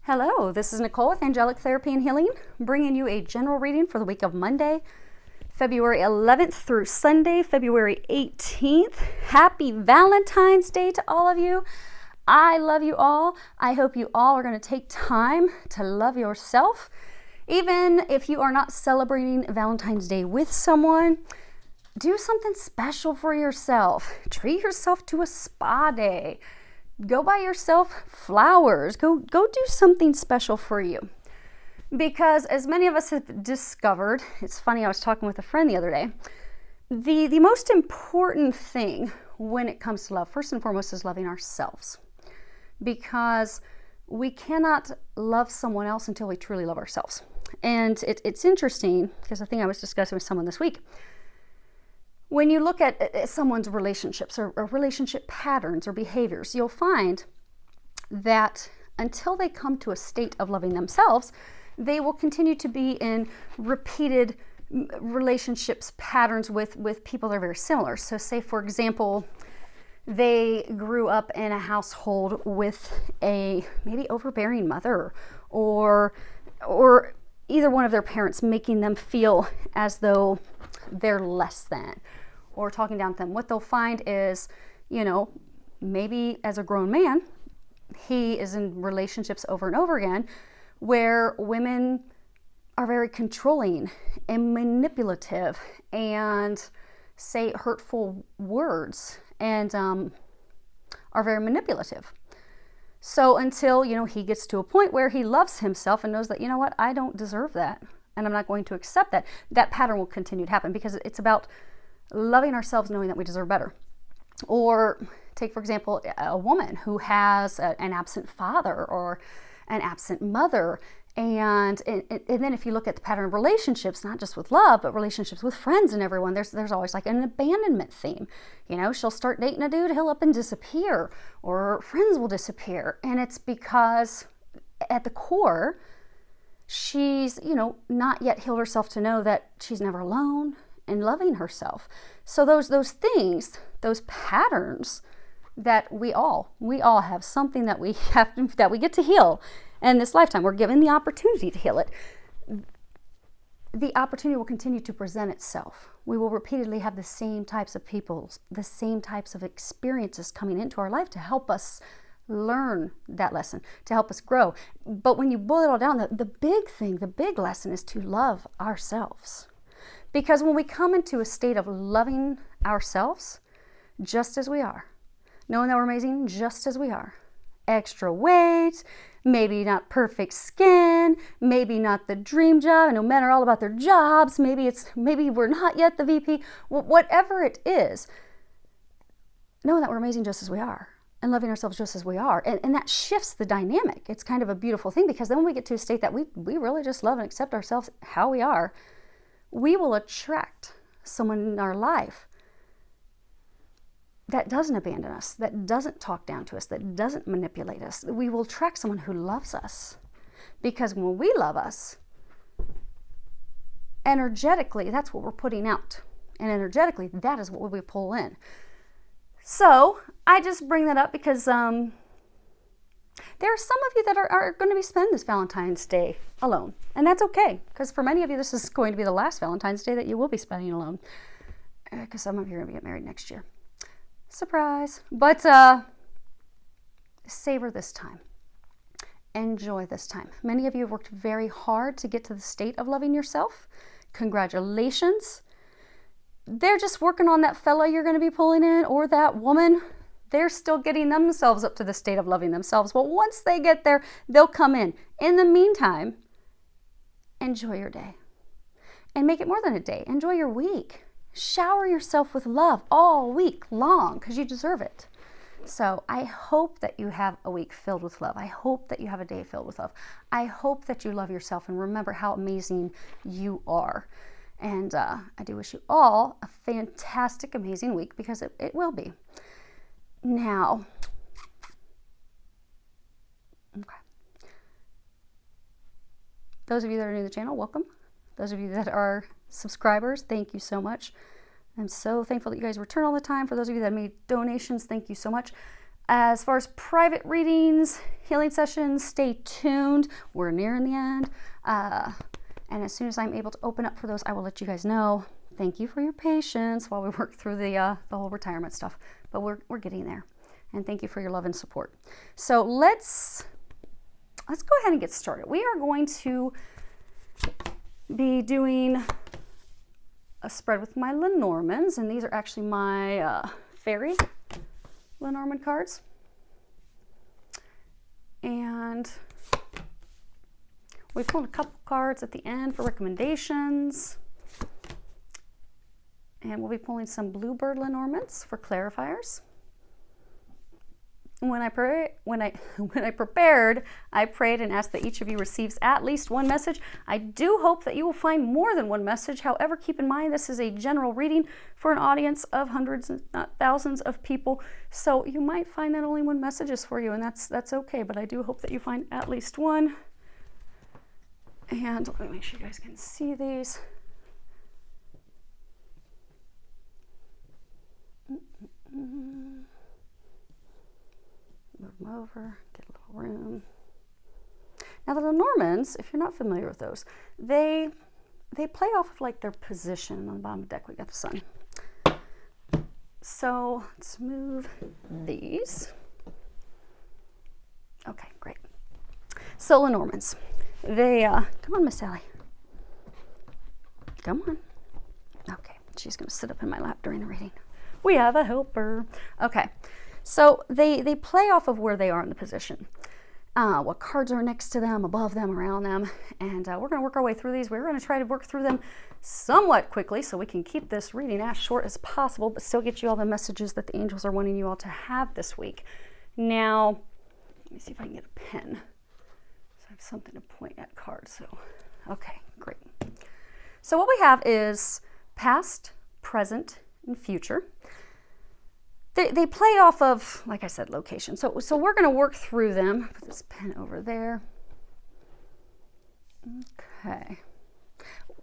Hello, this is Nicole with Angelic Therapy and Healing, bringing you a general reading for the week of Monday, February 11th through Sunday, February 18th. Happy Valentine's Day to all of you. I love you all. I hope you all are going to take time to love yourself. Even if you are not celebrating Valentine's Day with someone, do something special for yourself. Treat yourself to a spa day. Go buy yourself flowers. Go do something special for you. Because as many of us have discovered, it's funny, I was talking with a friend the other day, the most important thing when it comes to love, first and foremost, is loving ourselves. Because we cannot love someone else until we truly love ourselves. And it's interesting, because the thing I was discussing with someone this week, when you look at someone's relationships or relationship patterns or behaviors, you'll find that until they come to a state of loving themselves, they will continue to be in repeated relationships patterns with people that are very similar. So say, for example, they grew up in a household with a maybe overbearing mother or either one of their parents making them feel as though they're less than or talking down to them. What they'll find is, maybe as a grown man, he is in relationships over and over again where women are very controlling and manipulative and say hurtful words and are very manipulative. So until, he gets to a point where he loves himself and knows that, I don't deserve that and I'm not going to accept that, that pattern will continue to happen because it's about loving ourselves, knowing that we deserve better. Or take, for example, a woman who has an absent father or an absent mother. And then if you look at the pattern of relationships, not just with love, but relationships with friends and everyone, there's always like an abandonment theme. She'll start dating a dude, he'll up and disappear, or friends will disappear. And it's because at the core, she's, not yet healed herself to know that she's never alone and loving herself. So those things, those patterns that we all have something that we get to heal. And this lifetime, we're given the opportunity to heal it. The opportunity will continue to present itself. We will repeatedly have the same types of people, the same types of experiences coming into our life to help us learn that lesson, to help us grow. But when you boil it all down, the big lesson is to love ourselves. Because when we come into a state of loving ourselves just as we are, knowing that we're amazing just as we are, extra weight, maybe not perfect skin, maybe not the dream job, and no men are all about their jobs, maybe we're not yet the VP, whatever it is, knowing that we're amazing just as we are and loving ourselves just as we are. And that shifts the dynamic. It's kind of a beautiful thing because then when we get to a state that we really just love and accept ourselves how we are, we will attract someone in our life that doesn't abandon us, that doesn't talk down to us, that doesn't manipulate us. We will attract someone who loves us. Because when we love us, energetically, that's what we're putting out. And energetically, that is what we pull in. So I just bring that up because there are some of you that are going to be spending this Valentine's Day alone. And that's okay. Because for many of you, this is going to be the last Valentine's Day that you will be spending alone. Because some of you are going to get married next year. Surprise. But savor this time. Enjoy this time. Many of you have worked very hard to get to the state of loving yourself. Congratulations. They're just working on that fella you're going to be pulling in, or that woman. They're still getting themselves up to the state of loving themselves. But once they get there, they'll come in. In the meantime, enjoy your day. And make it more than a day. Enjoy your week. Shower yourself with love all week long because you deserve it. So I hope that you have a week filled with love. I hope that you have a day filled with love. I hope that you love yourself and remember how amazing you are. And I do wish you all a fantastic, amazing week because it will be. Now, okay. Those of you that are new to the channel, welcome. Those of you that are subscribers, thank you so much. I'm so thankful that you guys return all the time. For those of you that made donations, thank you so much. As far as private readings, healing sessions, stay tuned. We're nearing the end. And as soon as I'm able to open up for those, I will let you guys know. Thank you for your patience while we work through the whole retirement stuff. But we're getting there. And thank you for your love and support. So let's go ahead and get started. We are going to be doing a spread with my Lenormands, and these are actually my fairy Lenormand cards. And we pulled a couple cards at the end for recommendations. And we'll be pulling some Bluebird Lenormands for clarifiers. When I prepared, I prayed and asked that each of you receives at least one message. I do hope that you will find more than one message. However, keep in mind this is a general reading for an audience of hundreds, not thousands of people. So you might find that only one message is for you, and that's okay. But I do hope that you find at least one. And let me make sure you guys can see these. Move them over, get a little room. Now the Lenormands, if you're not familiar with those, they play off of like their position. On the bottom of the deck we got the sun. So let's move these. Okay, great. So Lenormands, they come on, Miss Sally. Come on. Okay, she's gonna sit up in my lap during the reading. We have a helper. Okay. So they play off of where they are in the position, what cards are next to them, above them, around them, and we're going to work our way through these. We're going to try to work through them somewhat quickly so we can keep this reading as short as possible, but still get you all the messages that the angels are wanting you all to have this week. Now, let me see if I can get a pen. So I have something to point at cards. So, okay, great. So what we have is past, present, and future. They play off of, like I said, location. So we're going to work through them. Put this pen over there. Okay.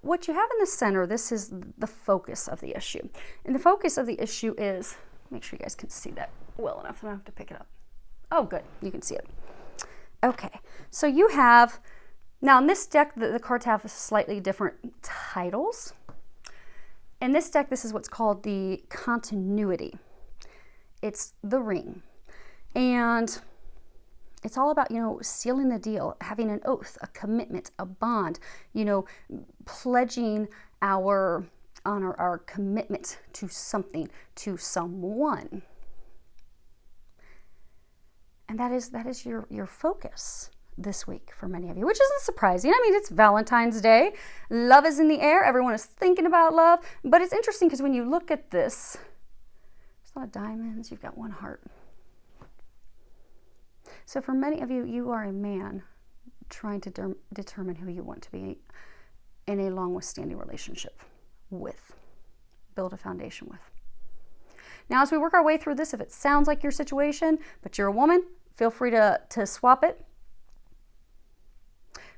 What you have in the center, this is the focus of the issue. And the focus of the issue is, make sure you guys can see that well enough. I don't have to pick it up. Oh, good. You can see it. Okay. So you have, now in this deck, the cards have slightly different titles. In this deck, this is what's called the continuity. It's the ring, and it's all about, sealing the deal, having an oath, a commitment, a bond, pledging our honor, our commitment to something, to someone. And that is your focus this week for many of you, which isn't surprising. I mean, it's Valentine's Day. Love is in the air. Everyone is thinking about love, but it's interesting because when you look at this, a lot of diamonds, you've got one heart. So for many of you, you are a man trying to determine who you want to be in a long withstanding relationship with, build a foundation with. Now, as we work our way through this, if it sounds like your situation, but you're a woman, feel free to swap it.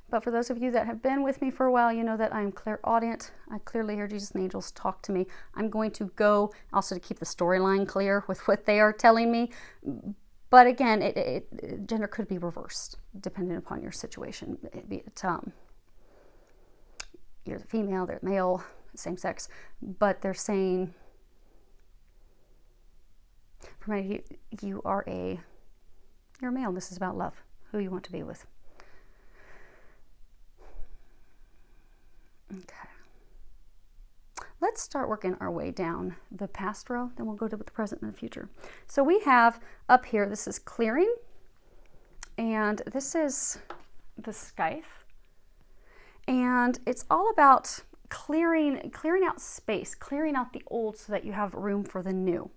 But for those of you that have been with me for a while, you know that I'm clairaudient. I clearly hear Jesus and angels talk to me. I'm going to go also to keep the storyline clear with what they are telling me. But again, gender could be reversed depending upon your situation. Be it you're the female, they're male, same sex, but they're saying, for many of you, you're a male. This is about love, who you want to be with. Okay. Let's start working our way down the past row, then we'll go to the present and the future. So we have up here, this is clearing, and this is the scythe. And it's all about clearing out space, clearing out the old so that you have room for the new.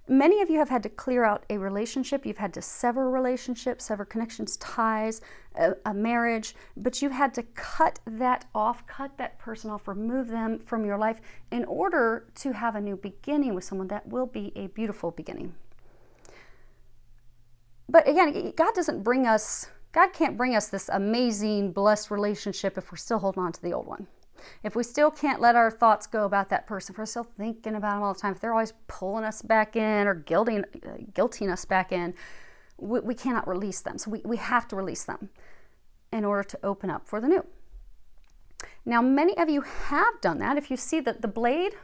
Many of you have had to clear out a relationship. You've had to sever relationships, sever connections, ties, a marriage, but you had to cut that off, cut that person off, remove them from your life in order to have a new beginning with someone that will be a beautiful beginning. But again, God can't bring us this amazing, blessed relationship if we're still holding on to the old one. If we still can't let our thoughts go about that person, if we're still thinking about them all the time, if they're always pulling us back in or guilting us back in, we cannot release them. So we have to release them in order to open up for the new. Now, many of you have done that. If you see that the blade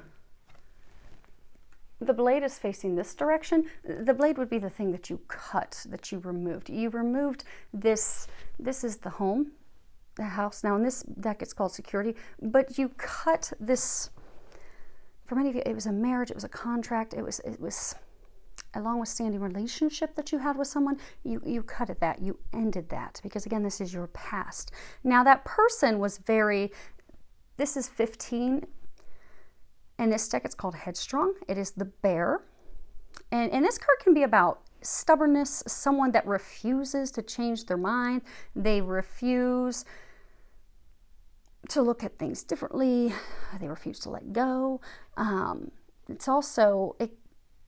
is facing this direction, the blade would be the thing that you cut, that you removed. You removed this. This is the home, the house. Now in this deck it's called security, but you cut this. For many of you, it was a marriage, it was a contract, it was a long-withstanding relationship that you had with someone. You cut at that, you ended that, because again, this is your past. Now that person was this is 15. In this deck, it's called Headstrong. It is the bear. And this card can be about stubbornness, someone that refuses to change their mind. They refuse to look at things differently. They refuse to let go. It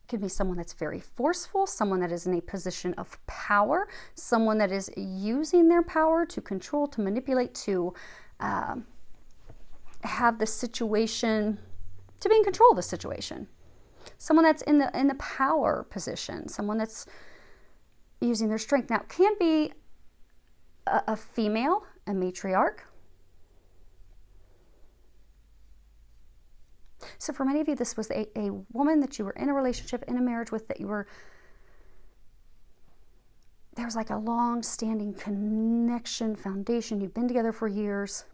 could be someone that's very forceful, someone that is in a position of power, someone that is using their power to control, to manipulate, to have the situation, to be in control of the situation. Someone that's in the power position, someone that's using their strength. Now, it can be a female, a matriarch. So for many of you, this was a woman that you were in a relationship, in a marriage with, that there was like a long-standing connection, foundation. You've been together for years.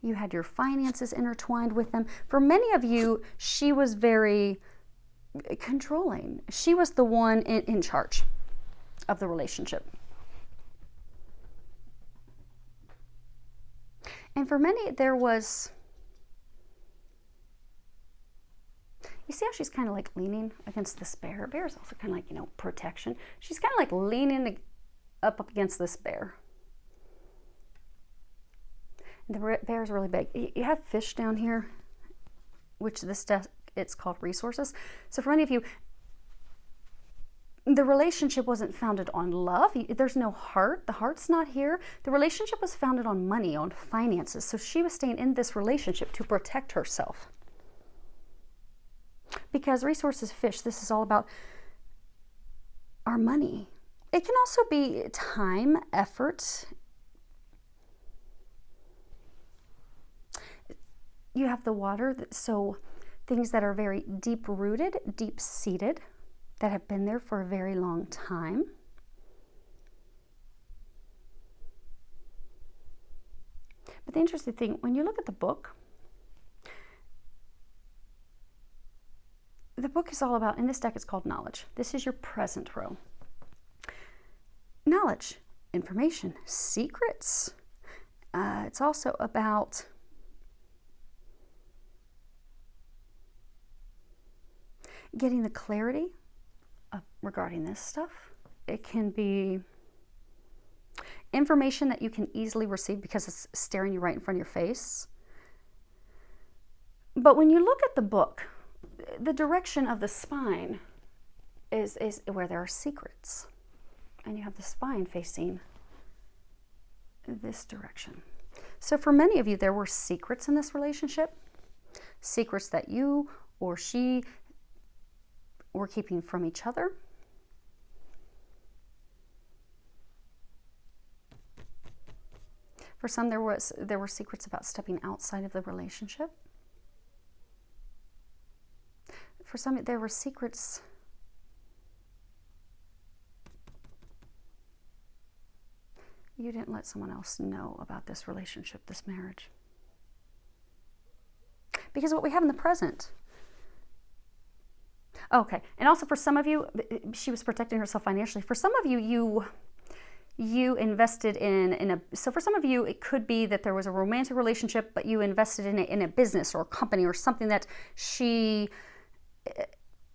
You had your finances intertwined with them. For many of you, she was very controlling. She was the one in charge of the relationship. And for many, there was, you see how she's kind of like leaning against this bear? Bear is also kind of like, protection. She's kind of like leaning up against this bear. The bear is really big. You have fish down here, which this deck, it's called resources. So for many of you, the relationship wasn't founded on love. There's no heart. The heart's not here. The relationship was founded on money, on finances. So she was staying in this relationship to protect herself. Because resources, fish, this is all about our money. It can also be time, effort. You have the water, so things that are very deep-rooted, deep-seated, that have been there for a very long time. But the interesting thing, when you look at the book is all about, in this deck it's called knowledge. This is your present row. Knowledge, information, secrets. It's also about getting the clarity regarding this stuff. It can be information that you can easily receive because it's staring you right in front of your face. But when you look at the book, the direction of the spine is where there are secrets. And you have the spine facing this direction. So for many of you, there were secrets in this relationship. Secrets that you or she were keeping from each other. For some, there were secrets about stepping outside of the relationship. For some, there were secrets you didn't let someone else know about this relationship, this marriage. Because what we have in the present. Okay, and also for some of you, she was protecting herself financially. For some of you, you invested so for some of you, it could be that there was a romantic relationship, but you invested in a business or a company or something that she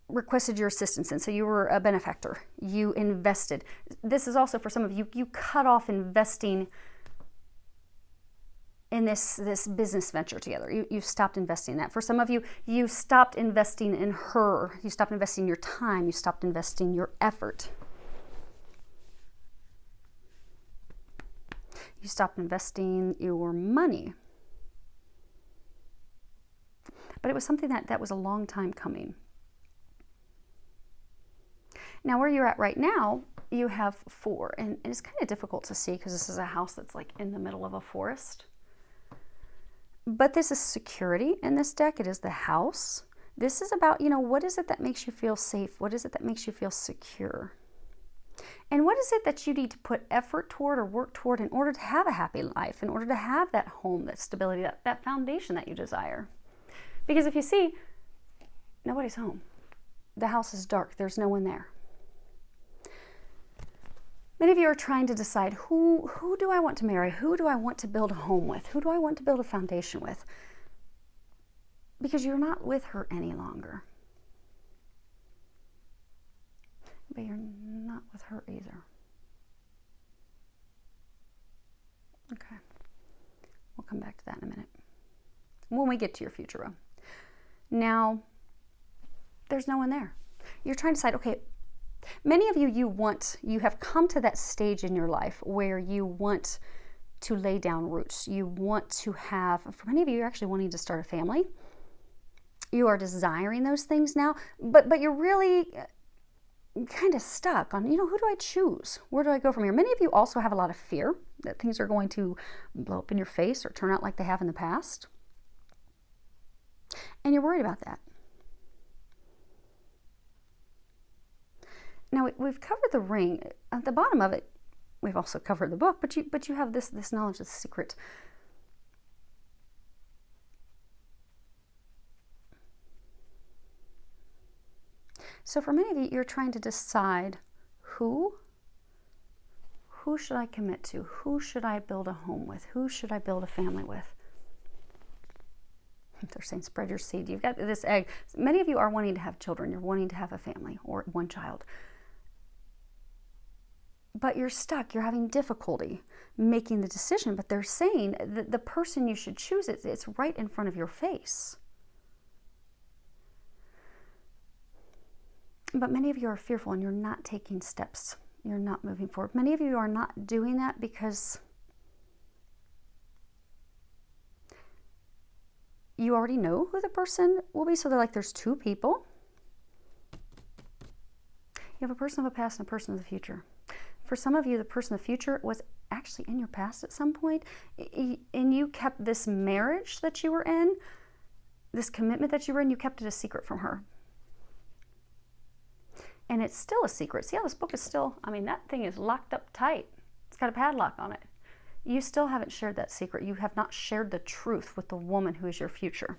requested your assistance in. So you were a benefactor. You invested. This is also for some of you, you cut off investing in this business venture together. You stopped investing in that. For some of you, you stopped investing in her. You stopped investing your time. You stopped investing your effort. You stopped investing your money. But it was something that was a long time coming. Now, where you're at right now, you have 4, and it's kind of difficult to see because this is a house that's like in the middle of a forest. But this is security in this deck. It is the house. This is about, what is it that makes you feel safe? What is it that makes you feel secure? And what is it that you need to put effort toward or work toward in order to have a happy life, in order to have that home, that stability, that foundation that you desire? Because if you see, nobody's home. The house is dark. There's no one there. Many of you are trying to decide, who do I want to marry? Who do I want to build a home with? Who do I want to build a foundation with? Because you're not with her any longer. But you're not with her either. Okay. We'll come back to that in a minute when we get to your future row. Now, there's no one there. You're trying to decide, okay, many of you have come to that stage in your life where you want to lay down roots. You want to have, for many of you, you're actually wanting to start a family. You are desiring those things now, but you're really kind of stuck on, who do I choose? Where do I go from here? Many of you also have a lot of fear that things are going to blow up in your face or turn out like they have in the past. And you're worried about that. Now, we've covered the ring. At the bottom of it, we've also covered the book, but you have this knowledge, this secret. So for many of you, you're trying to decide who should I commit to? Who should I build a home with? Who should I build a family with? They're saying spread your seed. You've got this egg. Many of you are wanting to have children. You're wanting to have a family or one child. But you're stuck. You're having difficulty making the decision. But they're saying that the person you should choose, it's right in front of your face. But many of you are fearful and you're not taking steps. You're not moving forward. Many of you are not doing that because you already know who the person will be. So they're like, there's 2 people. You have a person of the past and a person of the future. For some of you, the person of the future was actually in your past at some point, and you kept this marriage that you were in, this commitment that you were in, you kept it a secret from her. And it's still a secret. See how this book is still, that thing is locked up tight. It's got a padlock on it. You still haven't shared that secret. You have not shared the truth with the woman who is your future.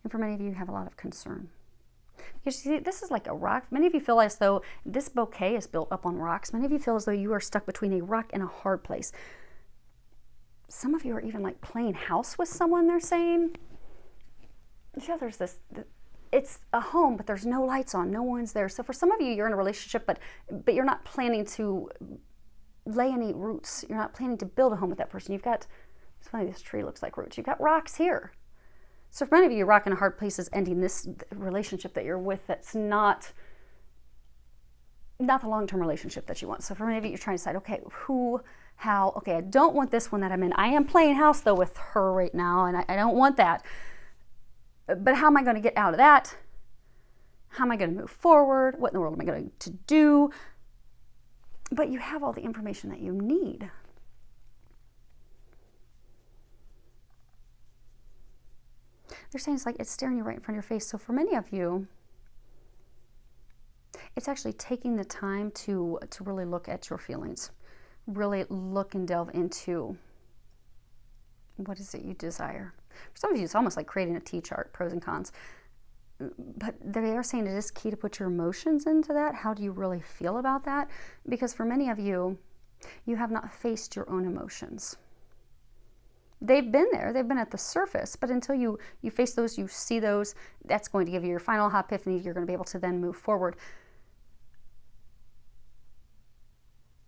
And for many of you, you have a lot of concern. Because you see, this is like a rock. Many of you feel as though this bouquet is built up on rocks. Many of you feel as though you are stuck between a rock and a hard place. Some of you are even like playing house with someone, they're saying. See how there's this, it's a home, but there's no lights on, no one's there. So for some of you, you're in a relationship, but you're not planning to lay any roots. You're not planning to build a home with that person. You've got, it's funny, this tree looks like roots. You've got rocks here. So for many of you, rock in a hard place is ending this relationship that you're with that's not the long-term relationship that you want. So for many of you, you're trying to decide, okay, okay, I don't want this one that I'm in. I am playing house, though, with her right now, and I don't want that. But how am I going to get out of that? How am I going to move forward? What in the world am I going to do? But you have all the information that you need. They're saying it's like it's staring you right in front of your face. So for many of you, it's actually taking the time to really look at your feelings, really look and delve into what is it you desire. For some of you, it's almost like creating a T-chart, pros and cons. But they are saying it is key to put your emotions into that. How do you really feel about that? Because for many of you, you have not faced your own emotions. They've been there, they've been at the surface, but until you face those, you see those, that's going to give you your final epiphany. You're going to be able to then move forward.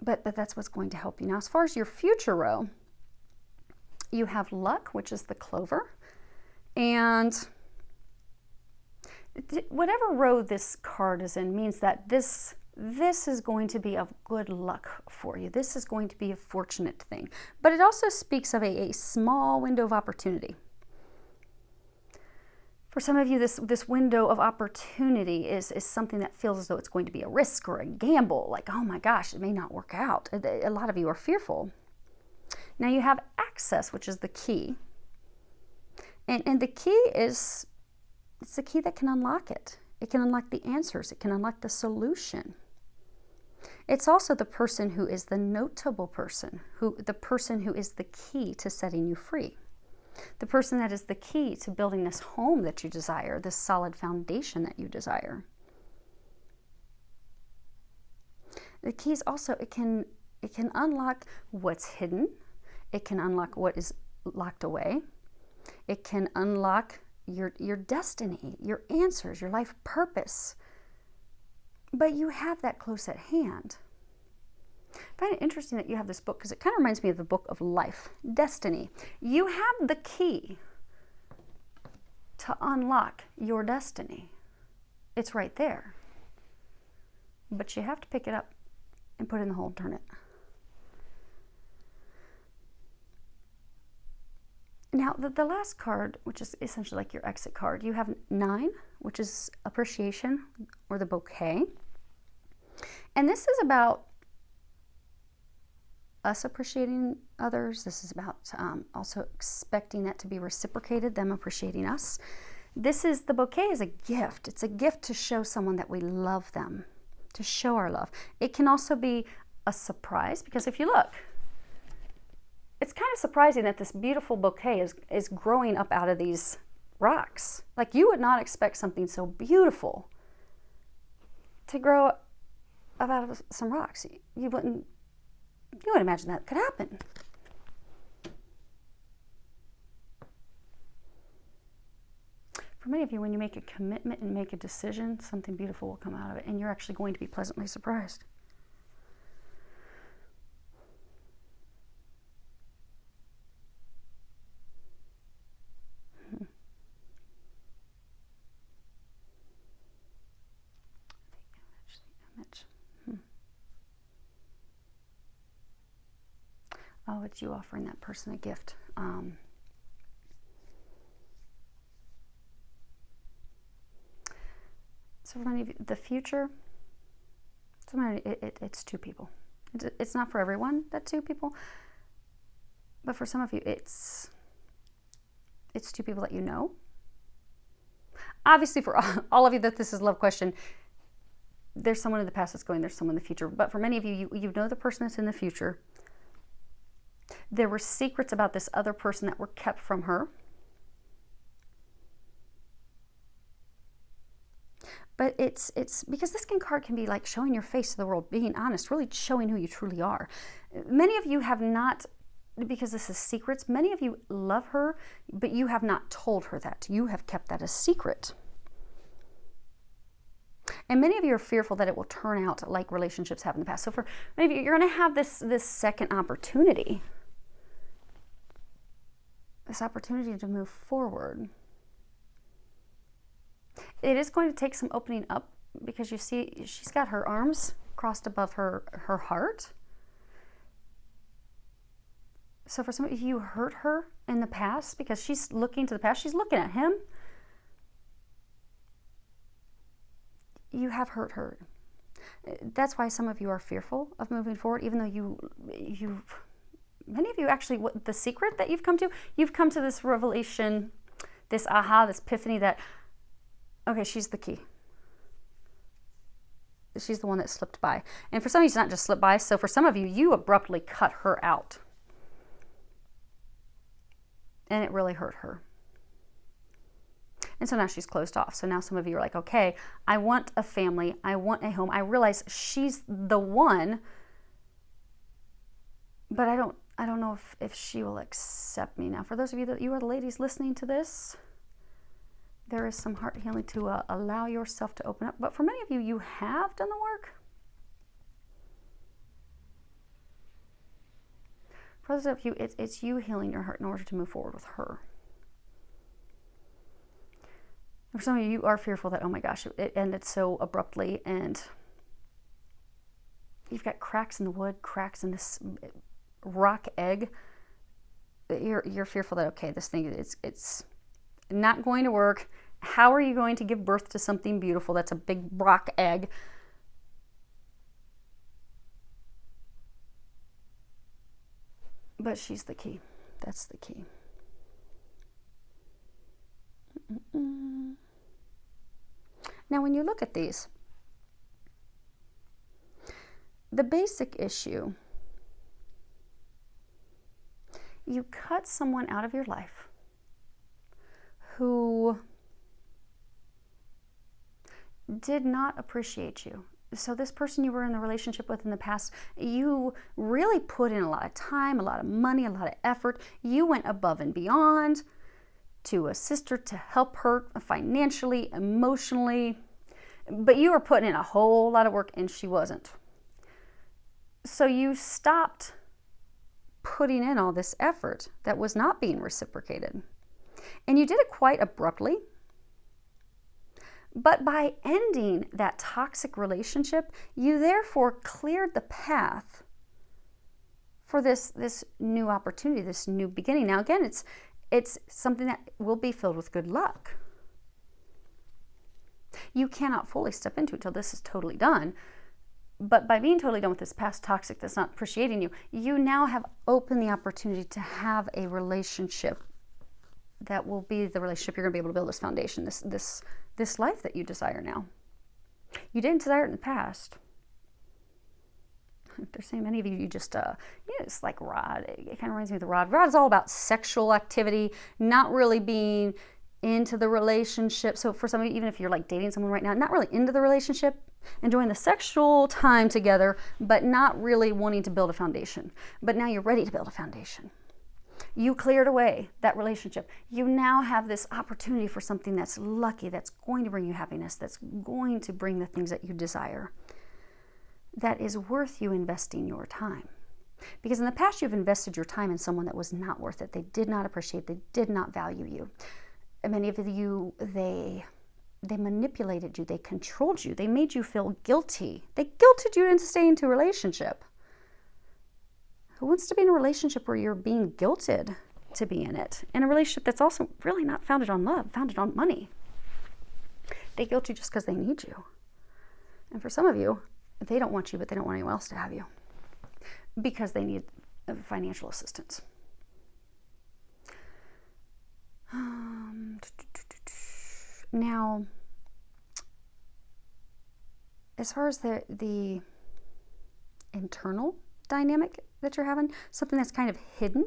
But that's what's going to help you. Now, as far as your future row, you have luck, which is the clover, and whatever row this card is in means that this this is going to be of good luck for you. This is going to be a fortunate thing. But it also speaks of a small window of opportunity. For some of you, this window of opportunity is something that feels as though it's going to be a risk or a gamble. Like, oh my gosh, it may not work out. A lot of you are fearful. Now you have access, which is the key. And the key is, it's the key that can unlock it. It can unlock the answers. It can unlock the solution. It's also the person who is the notable person, the person who is the key to setting you free. The person that is the key to building this home that you desire, this solid foundation that you desire. The key is also, it can unlock what's hidden. It can unlock what is locked away. It can unlock your destiny, your answers, your life purpose. But you have that close at hand. I find it interesting that you have this book because it kind of reminds me of the book of life, destiny. You have the key to unlock your destiny. It's right there. But you have to pick it up and put it in the hole and turn it. Now, the last card, which is essentially like your exit card, you have 9, which is appreciation or the bouquet. And this is about us appreciating others. This is about also expecting that to be reciprocated, them appreciating us. The bouquet is a gift. It's a gift to show someone that we love them, to show our love. It can also be a surprise, because if you look, it's kind of surprising that this beautiful bouquet is growing up out of these rocks. Like, you would not expect something so beautiful to grow up out of some rocks. You wouldn't imagine that could happen. For many of you, when you make a commitment and make a decision, something beautiful will come out of it, and you're actually going to be pleasantly surprised. Oh, it's you offering that person a gift. So for many of you, the future, it's 2 people. It's not for everyone, that 2 people. But for some of you, it's 2 people that you know. Obviously, for all of you that this is a love question, there's someone in the past that's going, there's someone in the future. But for many of you, you know the person that's in the future. There were secrets about this other person that were kept from her. But it's because this card can be like showing your face to the world, being honest, really showing who you truly are. Many of you have not, because this is secrets, many of you love her, but you have not told her that. You have kept that a secret. And many of you are fearful that it will turn out like relationships have in the past. So for many of you, you're going to have this second opportunity. This opportunity to move forward. It is going to take some opening up, because you see she's got her arms crossed above her heart. So for some of you, you hurt her in the past because she's looking to the past. She's looking at him. You have hurt her. That's why some of you are fearful of moving forward, even though many of you actually, the secret that you've come to this revelation, this aha, this epiphany that, okay, she's the key. She's the one that slipped by. And for some of you, it's not just slipped by. So for some of you, you abruptly cut her out. And it really hurt her. And so now she's closed off. So now some of you are like, okay, I want a family. I want a home. I realize she's the one, but I don't know if she will accept me. Now, for those of you that you are the ladies listening to this, there is some heart healing to allow yourself to open up. But for many of you, you have done the work. For those of you, it's you healing your heart in order to move forward with her. For some of you, you are fearful that, oh my gosh, it ended so abruptly, and you've got cracks in the wood, cracks in this rock egg. You're fearful that, okay, this thing, it's not going to work. How are you going to give birth to something beautiful that's a big rock egg? But she's the key. That's the key. Now, when you look at these, the basic issue, you cut someone out of your life who did not appreciate you. So this person you were in the relationship with in the past, you really put in a lot of time, a lot of money, a lot of effort. You went above and beyond to assist her, to help her financially, emotionally, but you were putting in a whole lot of work and she wasn't. So you stopped putting in all this effort that was not being reciprocated. And you did it quite abruptly. But by ending that toxic relationship, you therefore cleared the path for this new opportunity, this new beginning. Now, again, it's something that will be filled with good luck. You cannot fully step into it till this is totally done. But by being totally done with this past toxic that's not appreciating you, you now have opened the opportunity to have a relationship that will be the relationship you're going to be able to build this foundation, this life that you desire now. You didn't desire it in the past. There's so many of you just, it's like Rod. It kind of reminds me of the Rod. Rod is all about sexual activity, not really being into the relationship. So for some of you, even if you're like dating someone right now, not really into the relationship, enjoying the sexual time together, but not really wanting to build a foundation. But now you're ready to build a foundation. You cleared away that relationship. You now have this opportunity for something that's lucky, that's going to bring you happiness, that's going to bring the things that you desire, that is worth you investing your time. Because in the past, you've invested your time in someone that was not worth it. They did not appreciate, they did not value you. And many of you, they manipulated you, they controlled you, they made you feel guilty. They guilted you into staying into a relationship. Who wants to be in a relationship where you're being guilted to be in it? In a relationship that's also really not founded on love, founded on money. They guilt you just because they need you. And for some of you, they don't want you, but they don't want anyone else to have you because they need financial assistance. Now, as far as the internal dynamic that you're having, something that's kind of hidden,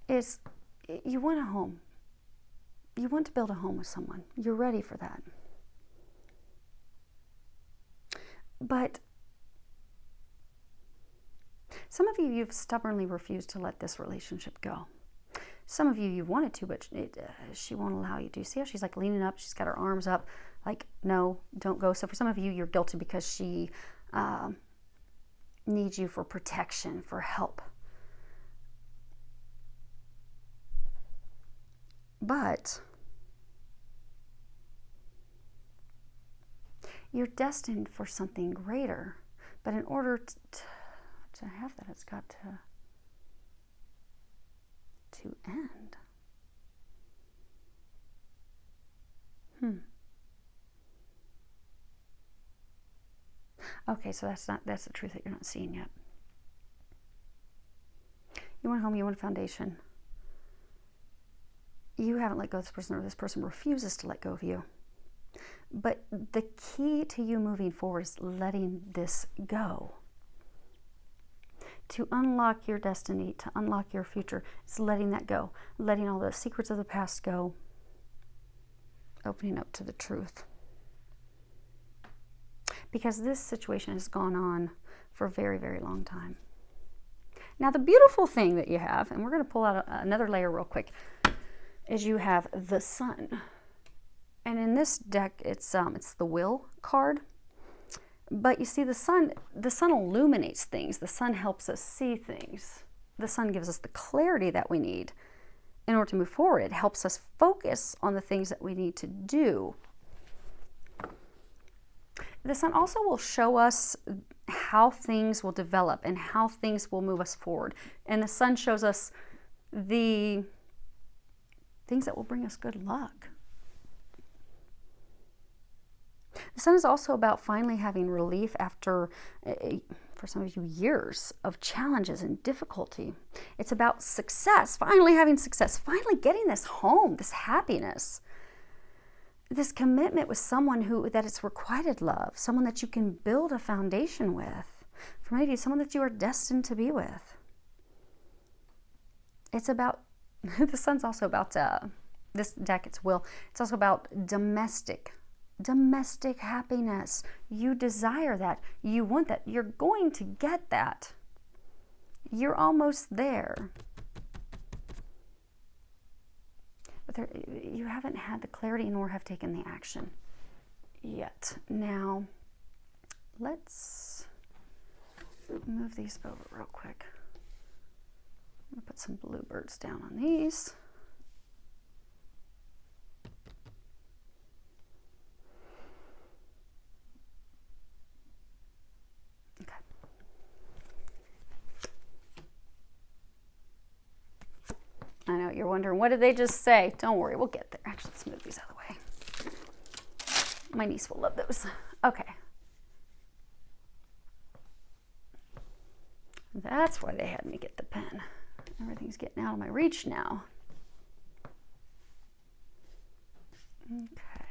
is you want a home. You want to build a home with someone. You're ready for that. But some of you, you've stubbornly refused to let this relationship go. Some of you, you've wanted to, but she won't allow you to. See how she's like leaning up? She's got her arms up, like, no, don't go. So for some of you, you're guilty because she needs you for protection, for help. But you're destined for something greater. But in order to have that, it's got to end. Okay, so that's the truth that you're not seeing yet. You want a home, you want a foundation. You haven't let go of this person, or this person refuses to let go of you. But the key to you moving forward is letting this go. To unlock your destiny, to unlock your future, it's letting that go. Letting all the secrets of the past go. Opening up to the truth. Because this situation has gone on for a very, very long time. Now, the beautiful thing that you have, and we're going to pull out another layer real quick, is you have the Sun. And in this deck, it's the Will card. But you see, the sun illuminates things. The sun helps us see things. The sun gives us the clarity that we need in order to move forward. It helps us focus on the things that we need to do. The sun also will show us how things will develop and how things will move us forward. And the sun shows us the things that will bring us good luck. The sun is also about finally having relief after, for some of you, years of challenges and difficulty. It's about success, finally having success, finally getting this home, this happiness, this commitment with someone that it's requited love, someone that you can build a foundation with. For many of you, someone that you are destined to be with. It's about, the sun's also about, this deck, it's will, it's also about domestic happiness. You desire that. You want that. You're going to get that. You're almost there. But you haven't had the clarity nor have taken the action yet. Now, let's move these over real quick. I'm going to put some bluebirds down on these. I know you're wondering, what did they just say? Don't worry, we'll get there. Actually, let's move these out of the way. My niece will love those. Okay. That's why they had me get the pen. Everything's getting out of my reach now. Okay.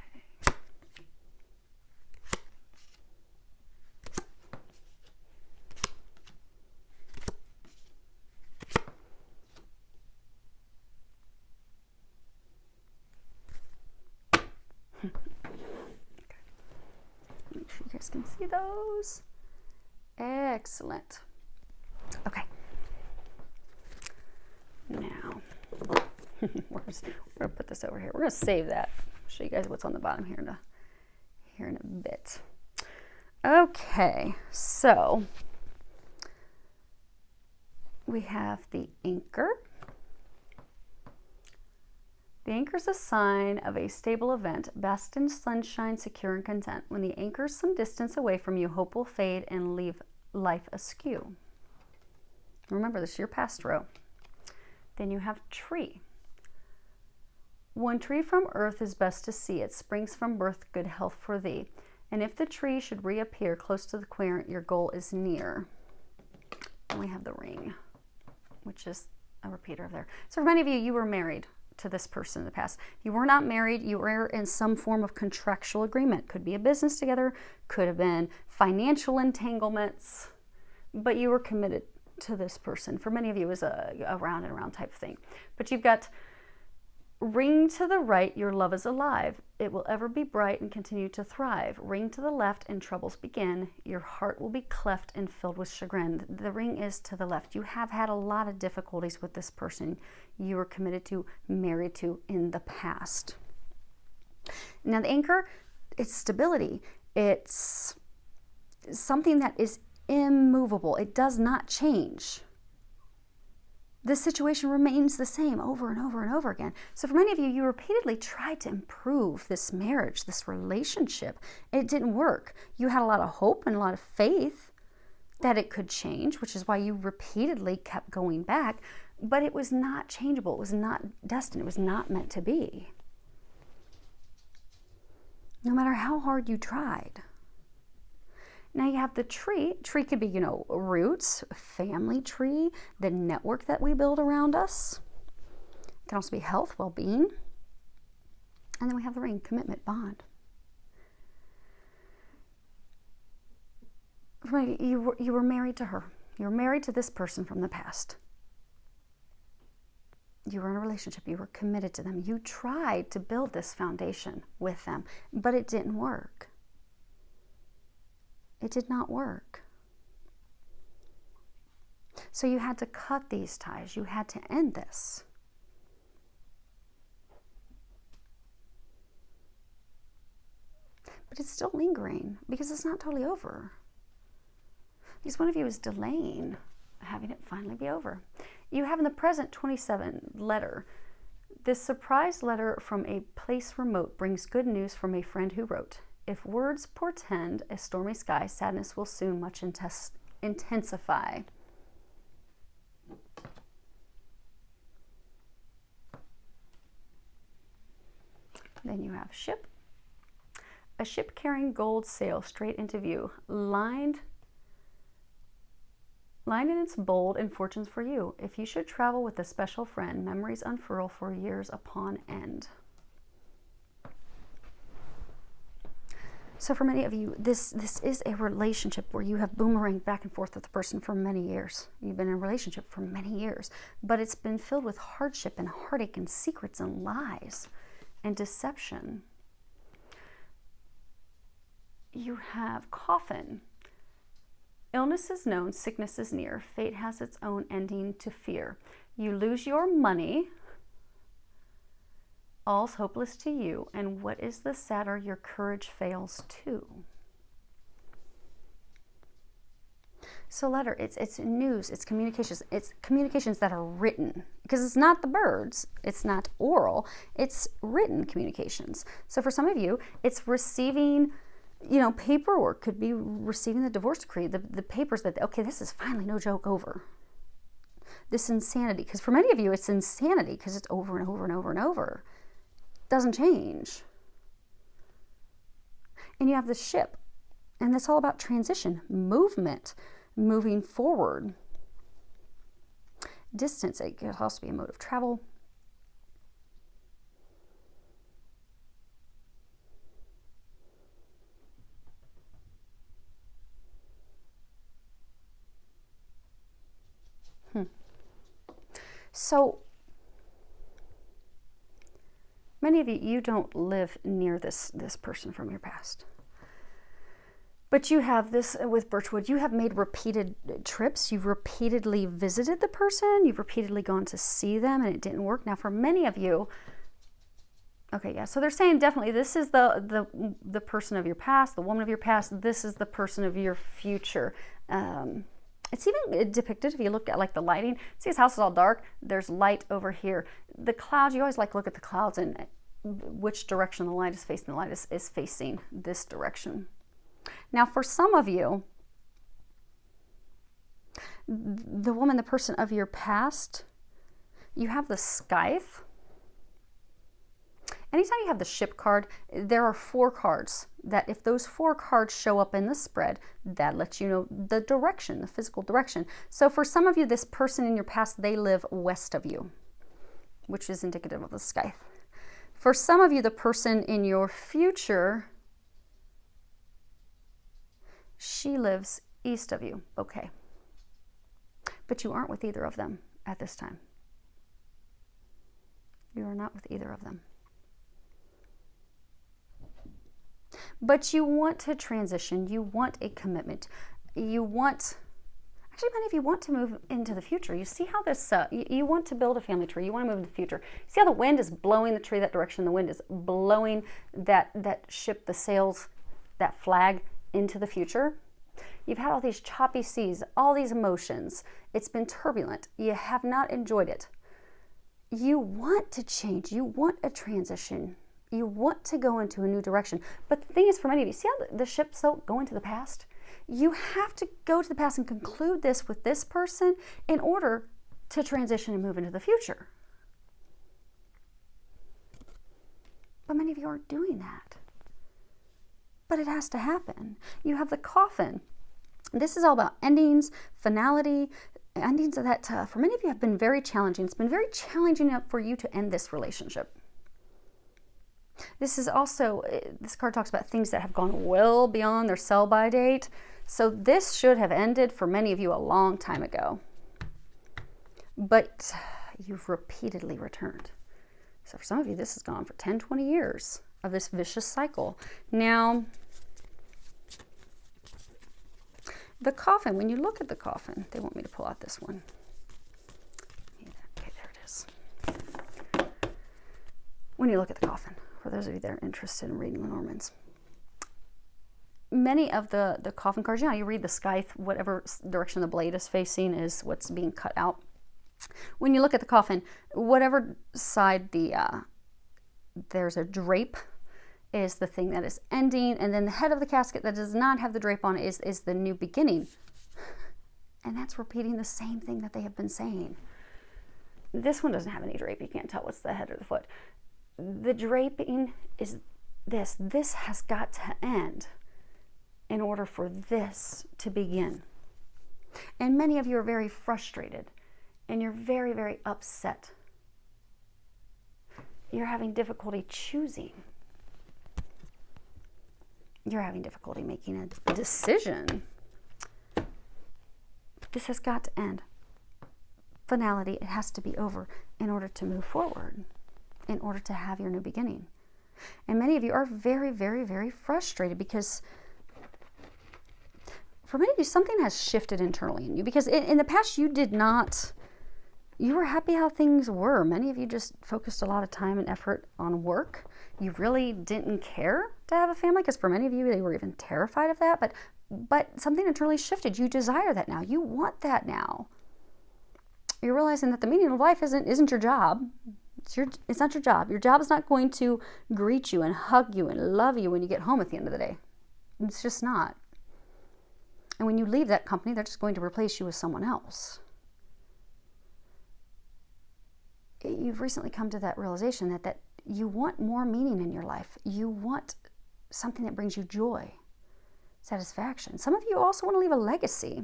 Make sure you guys can see those. Excellent. Okay. Now, we're going to put this over here. We're going to save that. Show you guys what's on the bottom here in a bit. Okay, so we have the anchor. The anchor is a sign of a stable event, basked in sunshine, secure and content. When the anchor is some distance away from you, hope will fade and leave life askew. Remember, this is your past row. Then you have tree. One tree from earth is best to see. It springs from birth, good health for thee. And if the tree should reappear close to the querent, your goal is near. And we have the ring, which is a repeater of there. So for many of you, you were married to this person in the past. You were not married. You were in some form of contractual agreement. Could be a business together, could have been financial entanglements, but you were committed to this person. For many of you, it was a round and round type of thing. But you've got ring to the right, your love is alive. It will ever be bright and continue to thrive. Ring to the left and troubles begin. Your heart will be cleft and filled with chagrin. The ring is to the left. You have had a lot of difficulties with this person you were committed to, married to in the past. Now the anchor, it's stability. It's something that is immovable. It does not change. This situation remains the same over and over and over again. So for many of you, you repeatedly tried to improve this marriage, this relationship. It didn't work. You had a lot of hope and a lot of faith that it could change, which is why you repeatedly kept going back, but it was not changeable. It was not destined. It was not meant to be. No matter how hard you tried. Now you have the tree. Tree could be, roots, family tree, the network that we build around us. It can also be health, well-being. And then we have the ring, commitment, bond. You were married to her. You were married to this person from the past. You were in a relationship. You were committed to them. You tried to build this foundation with them, but it didn't work. It did not work. So you had to cut these ties. You had to end this. but it's still lingering because it's not totally over. Because one of you is delaying having it finally be over. You have in the present 27 letter. This surprise letter from a place remote brings good news from a friend who wrote. If words portend a stormy sky, sadness will soon much intensify. Then you have ship. A ship carrying gold sails straight into view, lined in its bold and fortunes for you. If you should travel with a special friend, memories unfurl for years upon end. So for many of you, this is a relationship where you have boomeranged back and forth with the person for many years. You've been in a relationship for many years, but it's been filled with hardship and heartache and secrets and lies and deception. You have coffin. Illness is known, sickness is near. Fate has its own ending to fear. You lose your money. All's hopeless to you. And what is the sadder, your courage fails too. So letter, it's news, it's communications that are written, because it's not the birds, it's not oral, it's written communications. So for some of you, it's receiving, paperwork, could be receiving the divorce decree, the papers that, okay, this is finally, no joke, over. This insanity, because for many of you, it's insanity because it's over and over and over and over. Doesn't change. And you have the ship, and it's all about transition, movement, moving forward. Distance, it could also be a mode of travel. So many of you don't live near this person from your past. But you have this with Birchwood. You have made repeated trips. You've repeatedly visited the person. You've repeatedly gone to see them, and it didn't work. Now, for many of you, okay, yeah. So they're saying definitely this is the person of your past, the woman of your past. This is the person of your future. It's even depicted if you look at like the lighting. See, his house is all dark. There's light over here. The clouds. You always like look at the clouds and which direction the light is facing. The light is facing this direction. Now, for some of you, the woman, the person of your past, you have the scythe. Anytime you have the ship card, there are 4 cards that if those 4 cards show up in the spread, that lets you know the direction, the physical direction. So for some of you, this person in your past, they live west of you, which is indicative of the scythe. For some of you, the person in your future, she lives east of you. Okay. But you aren't with either of them at this time. You are not with either of them. But you want to transition. You want a commitment. You want, actually many of you want to move into the future. You see how this, you want to build a family tree. You want to move into the future. See how the wind is blowing the tree that direction. The wind is blowing that ship, the sails, that flag into the future. You've had all these choppy seas, all these emotions. It's been turbulent. You have not enjoyed it. You want to change. You want a transition. You want to go into a new direction. But the thing is, for many of you, see how the ship's so going to the past? You have to go to the past and conclude this with this person in order to transition and move into the future. But many of you aren't doing that. But it has to happen. You have the coffin. This is all about endings, finality, endings that for many of you have been very challenging. It's been very challenging for you to end this relationship. This is also, this card talks about things that have gone well beyond their sell-by date. So this should have ended for many of you a long time ago. But you've repeatedly returned. So for some of you, this has gone for 10, 20 years of this vicious cycle. Now, the coffin, when you look at the coffin, they want me to pull out this one. Okay, there it is. When you look at the coffin, for those of you that are interested in reading Lenormand's, many of the coffin cards, you read the sky, whatever direction the blade is facing is what's being cut out. When you look at the coffin, whatever side there's a drape is the thing that is ending, and then the head of the casket that does not have the drape on is the new beginning. And that's repeating the same thing that they have been saying. This one doesn't have any drape. You can't tell what's the head or the foot. The draping is this. This has got to end in order for this to begin. And many of you are very frustrated, and you're very, very upset. You're having difficulty choosing. You're having difficulty making a decision. This has got to end. Finality, it has to be over in order to move forward, in order to have your new beginning. And many of you are very, very, very frustrated because for many of you, something has shifted internally in you, because in the past you were happy how things were. Many of you just focused a lot of time and effort on work. You really didn't care to have a family, because for many of you, they were even terrified of that. But something internally shifted. You desire that now. You want that now. You're realizing that the meaning of life isn't your job. It's not your job. Your job is not going to greet you and hug you and love you when you get home at the end of the day. It's just not. And when you leave that company, they're just going to replace you with someone else. You've recently come to that realization that you want more meaning in your life. You want something that brings you joy, satisfaction. Some of you also want to leave a legacy.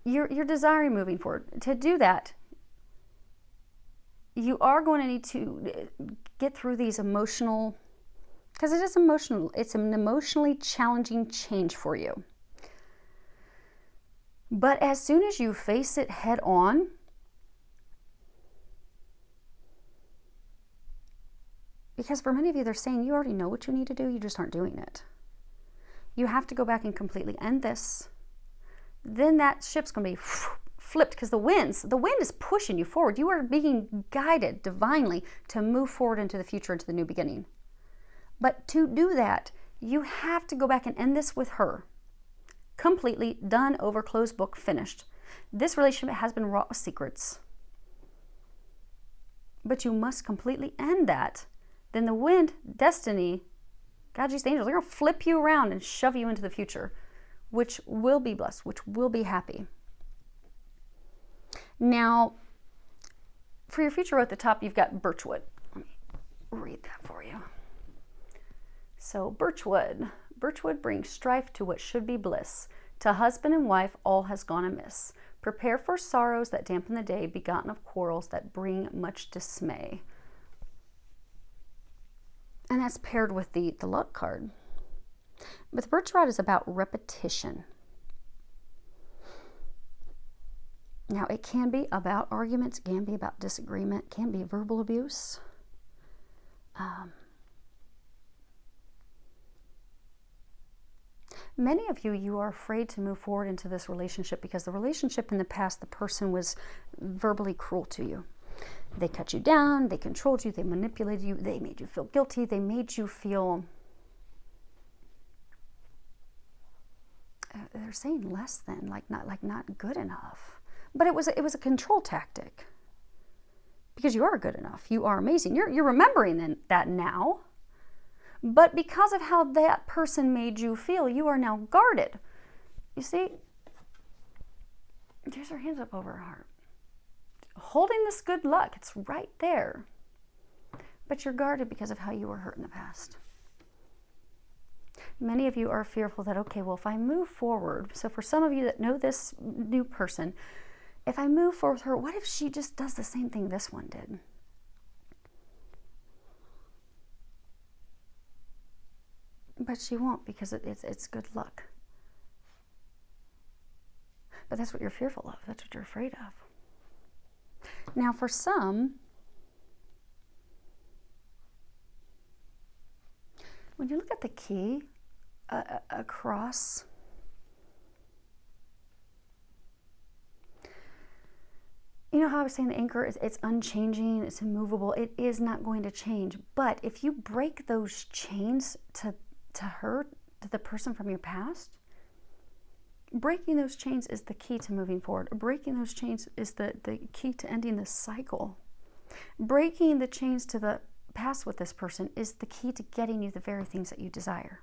You're desiring moving forward. To do that, you are going to need to get through these emotional, because it is emotional. It's an emotionally challenging change for you. But as soon as you face it head on, because for many of you, they're saying you already know what you need to do, you just aren't doing it. You have to go back and completely end this. Then that ship's going to be flipped, because the wind is pushing you forward. You are being guided divinely to move forward into the future, into the new beginning. But to do that, you have to go back and end this with her. Completely done, over, closed book, finished. This relationship has been wrought with secrets. But you must completely end that. Then the wind, destiny, God, Jesus, the angels, they're going to flip you around and shove you into the future, which will be blessed, which will be happy. Now, for your future row at the top, you've got birchwood. Let me read that for you. So birchwood brings strife to what should be bliss. To husband and wife, all has gone amiss. Prepare for sorrows that dampen the day, begotten of quarrels that bring much dismay. And that's paired with the luck card. But the birch rod is about repetition. Now, it can be about arguments, it can be about disagreement, it can be verbal abuse. Many of you are afraid to move forward into this relationship because the relationship in the past, the person was verbally cruel to you. They cut you down, they controlled you, they manipulated you, they made you feel guilty, they made you feel, they're saying less than, like not good enough. But it was a control tactic, because you are good enough, you are amazing. You're remembering that now. But because of how that person made you feel, you are now guarded. You see, there's her hands up over her heart. Holding this good luck, it's right there. But you're guarded because of how you were hurt in the past. Many of you are fearful that, okay, well, if I move forward, so for some of you that know this new person, if I move forward with her, what if she just does the same thing this one did? But she won't, because it's good luck. But that's what you're fearful of. That's what you're afraid of. Now, for some, when you look at the key across, You know how I was saying the anchor is it's unchanging, it's immovable. It is not going to change. But if you break those chains to her, to the person from your past, breaking those chains is the key to moving forward. Breaking those chains is the key to ending this cycle. Breaking the chains to the past with this person is the key to getting you the very things that you desire.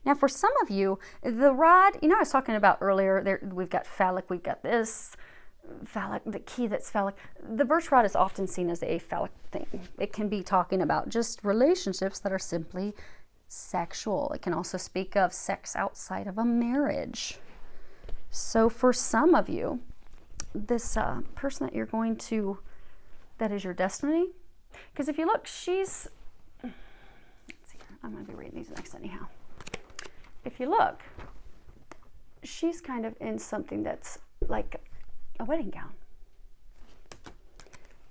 Now, for some of you, the rod, I was talking about earlier, we've got phallic, we've got this phallic, the key that's phallic. The birch rod is often seen as a phallic thing. It can be talking about just relationships that are simply sexual. It can also speak of sex outside of a marriage. So for some of you, this person that you're going to, that is your destiny, because if you look, let's see, I'm going to be reading these next anyhow. If you look, she's kind of in something that's like a wedding gown.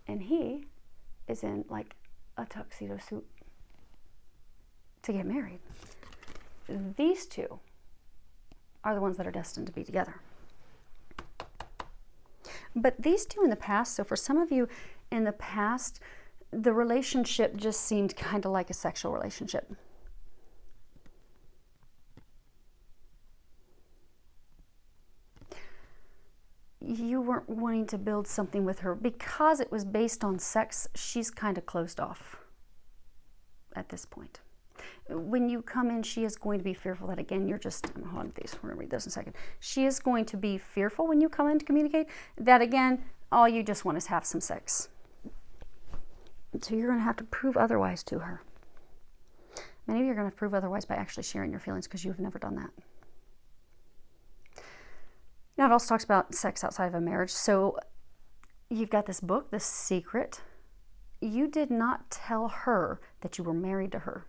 And he is in like a tuxedo suit to get married. These two are the ones that are destined to be together. But these two in the past, so for some of you in the past, the relationship just seemed kind of like a sexual relationship. You weren't wanting to build something with her because it was based on sex. She's kind of closed off at this point. When you come in, she is going to be fearful that, again, you're just, hold on, we're going to read this in a second. She is going to be fearful when you come in to communicate that, again, all you just want is have some sex. So you're going to have to prove otherwise to her. Many of you are going to prove otherwise by actually sharing your feelings because you've never done that. Now, it also talks about sex outside of a marriage. So you've got this book, The Secret. You did not tell her that you were married to her.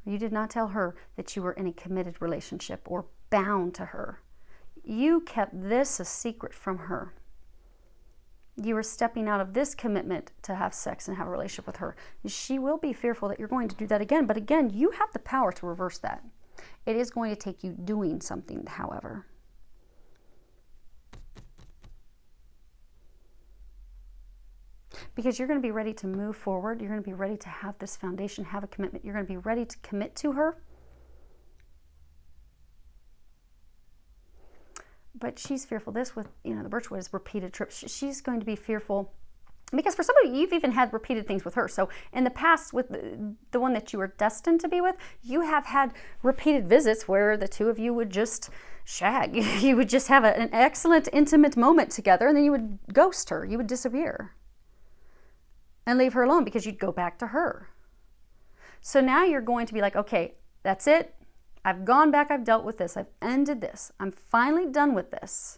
You did not tell her that you were in a committed relationship or bound to her. You kept this a secret from her. You were stepping out of this commitment to have sex and have a relationship with her. She will be fearful that you're going to do that again. But again, you have the power to reverse that. It is going to take you doing something, however. Because you're going to be ready to move forward. You're going to be ready to have this foundation, have a commitment. You're going to be ready to commit to her. But she's fearful. This with, the birchwood is repeated trips. She's going to be fearful because for somebody, you've even had repeated things with her. So in the past, with the one that you were destined to be with, you have had repeated visits where the two of you would just shag. You would just have an excellent, intimate moment together, and then you would ghost her. You would disappear and leave her alone because you'd go back to her. So now you're going to be like, okay, that's it. I've gone back. I've dealt with this. I've ended this. I'm finally done with this.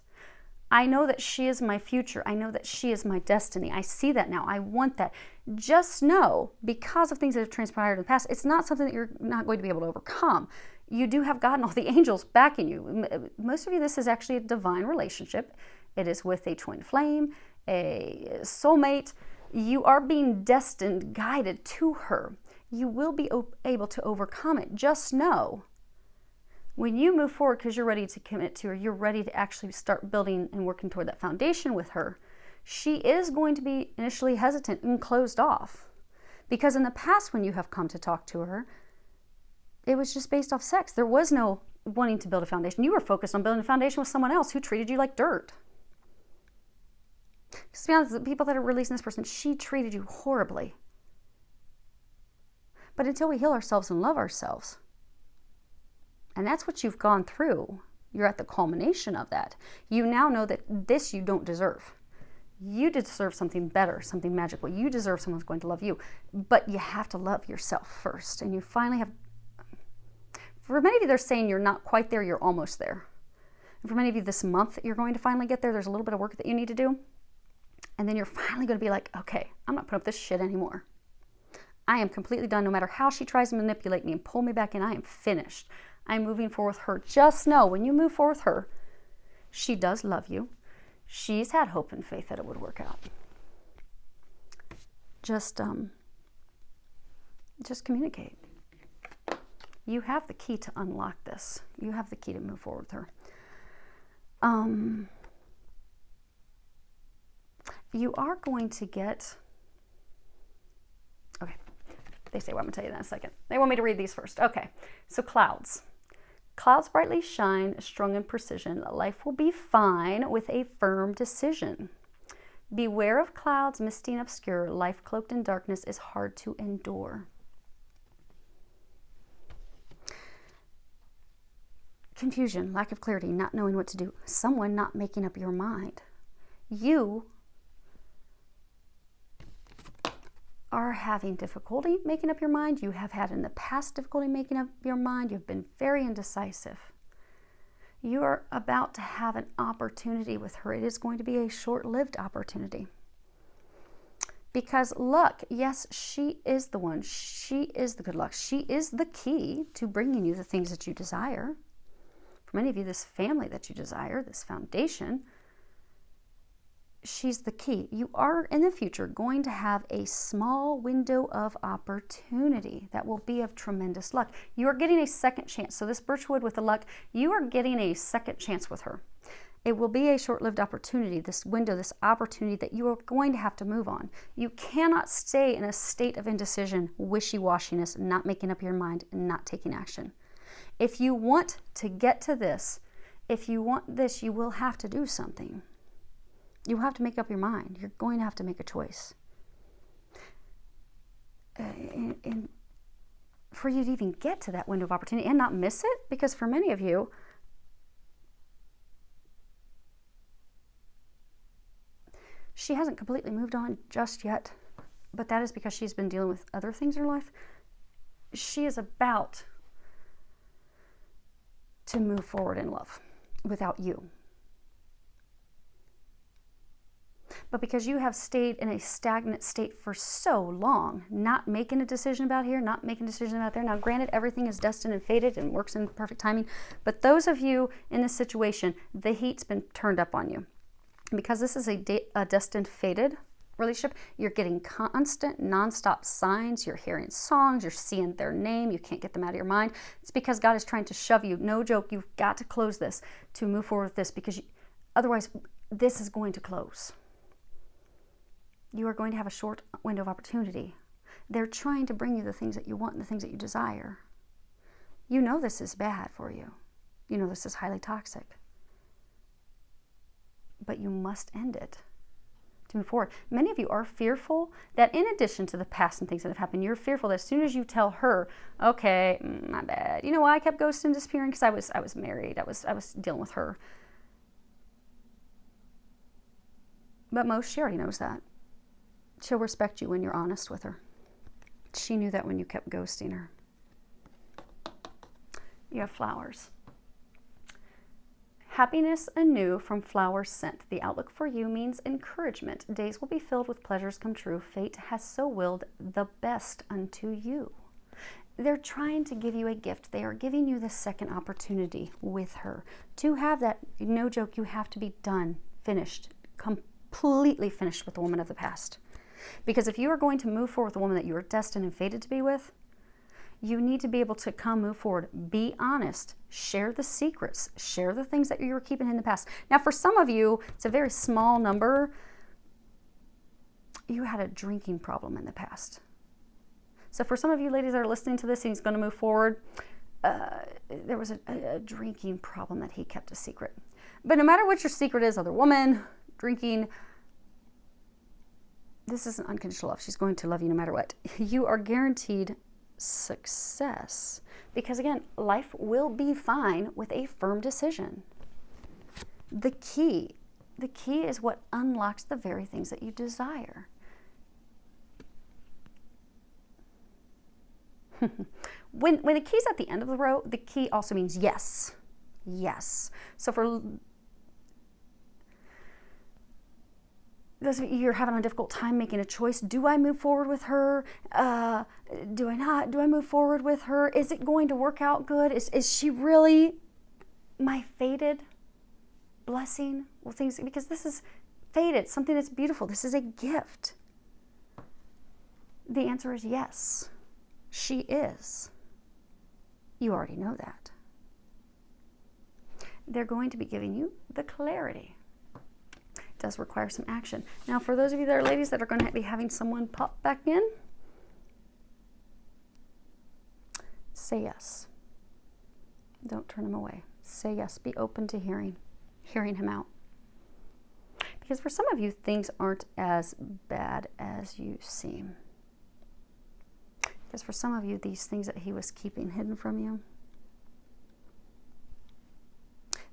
I know that she is my future. I know that she is my destiny. I see that now. I want that. Just know, because of things that have transpired in the past, it's not something that you're not going to be able to overcome. You do have God and all the angels backing you. Most of you, this is actually a divine relationship. It is with a twin flame, a soulmate. You are being destined, guided to her. You will be able to overcome it. Just know, when you move forward because you're ready to commit to her, you're ready to actually start building and working toward that foundation with her, she is going to be initially hesitant and closed off. Because in the past, when you have come to talk to her, it was just based off sex. There was no wanting to build a foundation. You were focused on building a foundation with someone else who treated you like dirt. Because to be honest, the people that are releasing this person, she treated you horribly. But until we heal ourselves and love ourselves, and that's what you've gone through, you're at the culmination of that. You now know that this you don't deserve. You deserve something better, something magical. You deserve someone who's going to love you. But you have to love yourself first. And you finally have, for many of you, they're saying you're not quite there, you're almost there. And for many of you, this month you're going to finally get there. There's a little bit of work that you need to do. And then you're finally going to be like, okay, I'm not putting up this shit anymore. I am completely done. No matter how she tries to manipulate me and pull me back in, I am finished. I'm moving forward with her. Just know, when you move forward with her, she does love you. She's had hope and faith that it would work out. Just communicate. You have the key to unlock this. You have the key to move forward with her. you are going to get, okay, they say, well, I'm going to tell you that in a second. They want me to read these first. Okay, so clouds. Clouds brightly shine, strung in precision. Life will be fine with a firm decision. Beware of clouds, misty and obscure. Life cloaked in darkness is hard to endure. Confusion, lack of clarity, not knowing what to do. Someone not making up your mind. You are having difficulty making up your mind. You have had in the past difficulty making up your mind. You've been very indecisive. You are about to have an opportunity with her. It is going to be a short-lived opportunity. Because luck, yes, she is the one. She is the good luck. She is the key to bringing you the things that you desire. For many of you, this family that you desire, this foundation, she's the key. You are in the future going to have a small window of opportunity that will be of tremendous luck. You are getting a second chance. So this birchwood with the luck, you are getting a second chance with her. It will be a short-lived opportunity, this window, this opportunity that you are going to have to move on. You cannot stay in a state of indecision, wishy-washiness, not making up your mind, and not taking action. If you want to get to this, if you want this, you will have to do something. You have to make up your mind. You're going to have to make a choice. And for you to even get to that window of opportunity and not miss it, because for many of you, she hasn't completely moved on just yet, but that is because she's been dealing with other things in her life. She is about to move forward in love without you. But because you have stayed in a stagnant state for so long, not making a decision about here, not making a decision about there. Now, granted, everything is destined and fated and works in perfect timing. But those of you in this situation, the heat's been turned up on you. Because this is a destined, fated relationship, you're getting constant, nonstop signs. You're hearing songs. You're seeing their name. You can't get them out of your mind. It's because God is trying to shove you. No joke. You've got to close this to move forward with this, because otherwise this is going to close. You are going to have a short window of opportunity. They're trying to bring you the things that you want and the things that you desire. You know this is bad for you. You know this is highly toxic. But you must end it to move forward. Many of you are fearful that in addition to the past and things that have happened, you're fearful that as soon as you tell her, okay, my bad. You know why I kept ghosting and disappearing? Because I was married. I was dealing with her. But she already knows that. She'll respect you when you're honest with her. She knew that when you kept ghosting her. You have flowers. Happiness anew from flowers sent. The outlook for you means encouragement. Days will be filled with pleasures come true. Fate has so willed the best unto you. They're trying to give you a gift. They are giving you the second opportunity with her. To have that, no joke, you have to be done, finished, completely finished with the woman of the past. Because if you are going to move forward with the woman that you are destined and fated to be with, you need to be able to move forward, be honest, share the secrets, share the things that you were keeping in the past. Now, for some of you, it's a very small number. You had a drinking problem in the past. So for some of you ladies that are listening to this and he's going to move forward, there was a drinking problem that he kept a secret. But no matter what your secret is, other woman, drinking, this isn't unconditional love. She's going to love you no matter what. You are guaranteed success. Because again, life will be fine with a firm decision. The key is what unlocks the very things that you desire. When the key's at the end of the row, the key also means yes. Yes. So for those of you who are having a difficult time making a choice, do I move forward with her? Do I not? Do I move forward with her? Is it going to work out good? Is she really my fated blessing? Well, things, because this is fated, something that's beautiful. This is a gift. The answer is yes. She is. You already know that. They're going to be giving you the clarity. does require some action. Now, for those of you that are ladies that are going to be having someone pop back in, say yes. Don't turn him away. Say yes. Be open to hearing him out. Because for some of you, things aren't as bad as you seem. Because for some of you, these things that he was keeping hidden from you,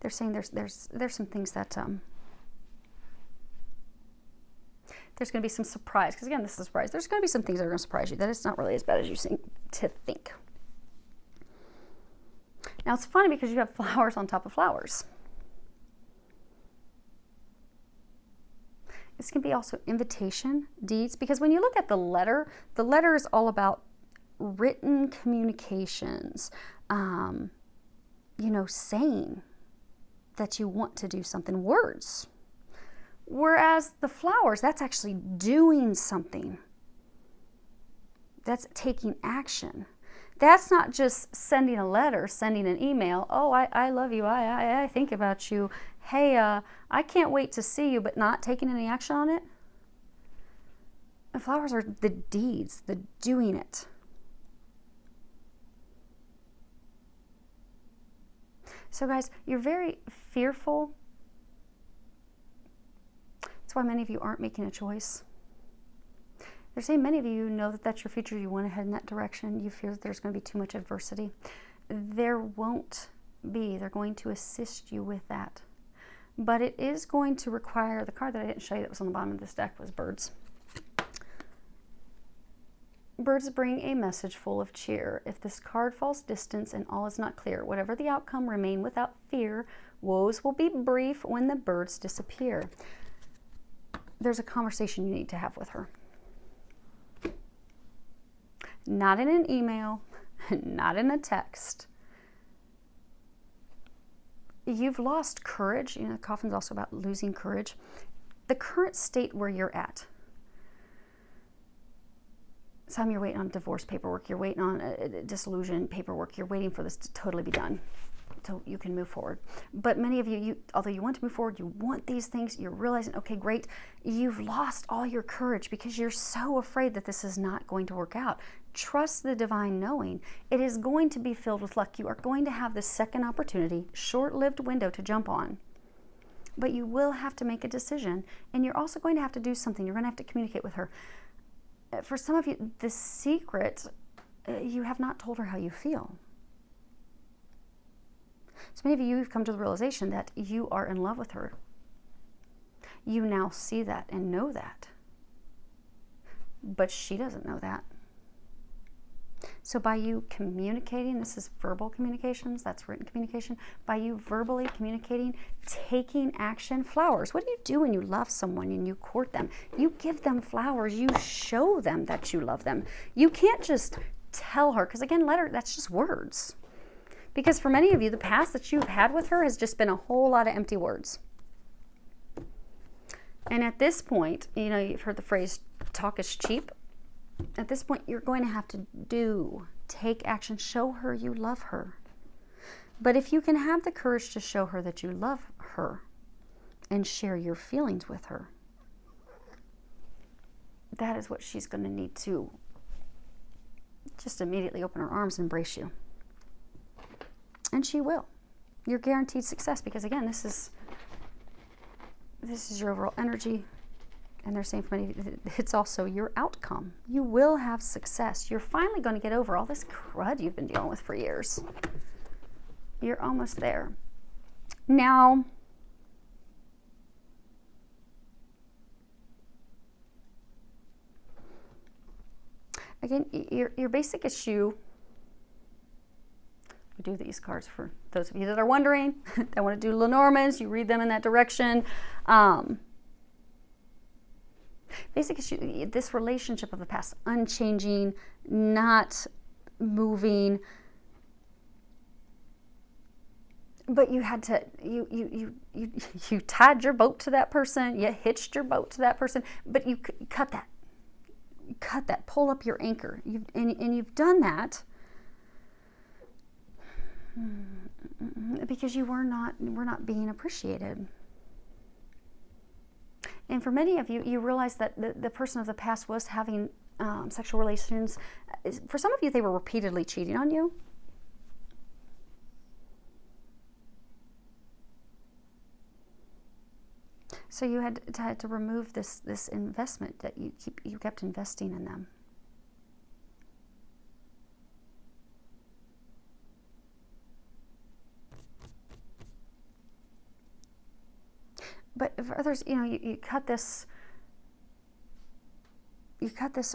they're saying there's some things that there's going to be some surprise. Because again, this is a surprise. There's going to be some things that are going to surprise you, that it's not really as bad as you seem to think. Now, it's funny because you have flowers on top of flowers. This can be also invitation, deeds, because when you look at the letter is all about written communications, saying that you want to do something, words. Whereas the flowers, that's actually doing something. That's taking action. That's not just sending a letter, sending an email. Oh, I love you. I think about you. Hey, I can't wait to see you, but not taking any action on it. The flowers are the deeds, the doing it. So guys, you're very fearful. That's why many of you aren't making a choice. They're saying many of you know that that's your future. You want to head in that direction. You fear that there's going to be too much adversity. There won't be. They're going to assist you with that. But it is going to require, the card that I didn't show you that was on the bottom of this deck was birds. Birds bring a message full of cheer. If this card falls distance and all is not clear, whatever the outcome, remain without fear. Woes will be brief when the birds disappear. There's a conversation you need to have with her. Not in an email, not in a text. You've lost courage. The coffin's also about losing courage. The current state where you're at. Some you're waiting on divorce paperwork. You're waiting on dissolution paperwork. You're waiting for this to totally be done so you can move forward. But many of you, although you want to move forward, you want these things, you're realizing, okay, great, you've lost all your courage because you're so afraid that this is not going to work out. Trust the divine knowing. It is going to be filled with luck. You are going to have this second opportunity, short-lived window to jump on. But you will have to make a decision, and you're also going to have to do something. You're going to have to communicate with her. For some of you, the secret, you have not told her how you feel. So many of you have come to the realization that you are in love with her. You now see that and know that. But she doesn't know that. So by you communicating, this is verbal communications, that's written communication, by you verbally communicating, taking action, flowers. What do you do when you love someone and you court them? You give them flowers, you show them that you love them. You can't just tell her, because again, that's just words. Because for many of you, the past that you've had with her has just been a whole lot of empty words. And at this point, you've heard the phrase, talk is cheap. At this point, you're going to have to take action, show her you love her. But if you can have the courage to show her that you love her and share your feelings with her, that is what she's going to need to just immediately open her arms and embrace you. And she will. You're guaranteed success because, again, this is your overall energy. And they're saying for many of you, it's also your outcome. You will have success. You're finally going to get over all this crud you've been dealing with for years. You're almost there. Now, again, your basic issue, we do these cards for those of you that are wondering, that want to do Lenormands, you read them in that direction. Basic issue, this relationship of the past, unchanging, not moving, but you had to, you tied your boat to that person, you hitched your boat to that person, but you cut that, pull up your anchor, and you've done that because you were not being appreciated. And for many of you, you realize that the person of the past was having sexual relations. For some of you, they were repeatedly cheating on you. So you had to remove this investment that you kept investing in them. But for others, you cut this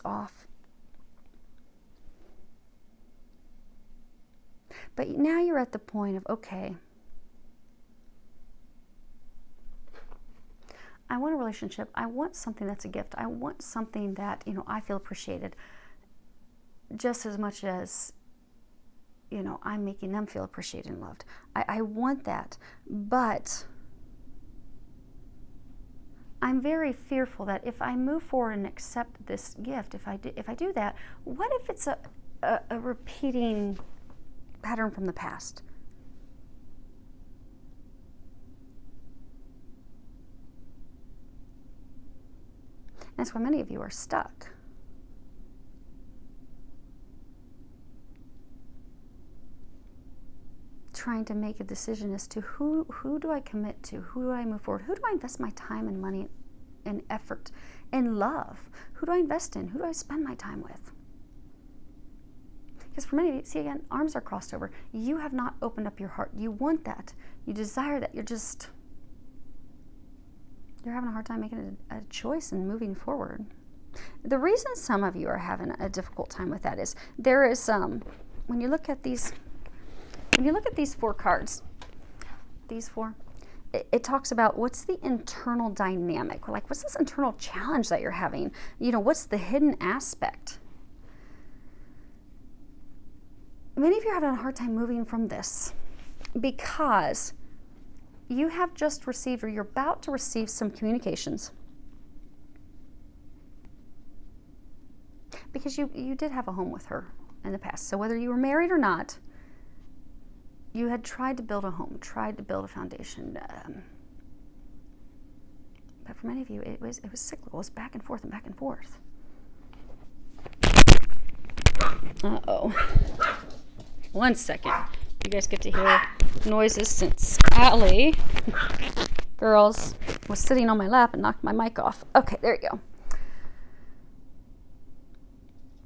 off. But now you're at the point of, okay, I want a relationship. I want something that's a gift. I want something that, I feel appreciated just as much as, I'm making them feel appreciated and loved. I want that. But I'm very fearful that if I move forward and accept this gift, if I do that, what if it's a repeating pattern from the past? That's why many of you are stuck. Trying to make a decision as to who do I commit to, who do I move forward, who do I invest my time and money and effort and love, who do I invest in, who do I spend my time with? Because for many of you, see again, arms are crossed over. You have not opened up your heart. You want that. You desire that. You're having a hard time making a choice and moving forward. The reason some of you are having a difficult time with that is there is when you look at these 4 cards, these 4, it talks about what's the internal dynamic, like what's this internal challenge that you're having, what's the hidden aspect. Many of you are having a hard time moving from this because you have just received, or you're about to receive, some communications. Because you did have a home with her in the past. So whether you were married or not, you had tried to build a home, tried to build a foundation. But for many of you, it was cyclical. It was back and forth and back and forth. Uh-oh. 1 second. You guys get to hear noises since Allie, girls, was sitting on my lap and knocked my mic off. Okay, there you go.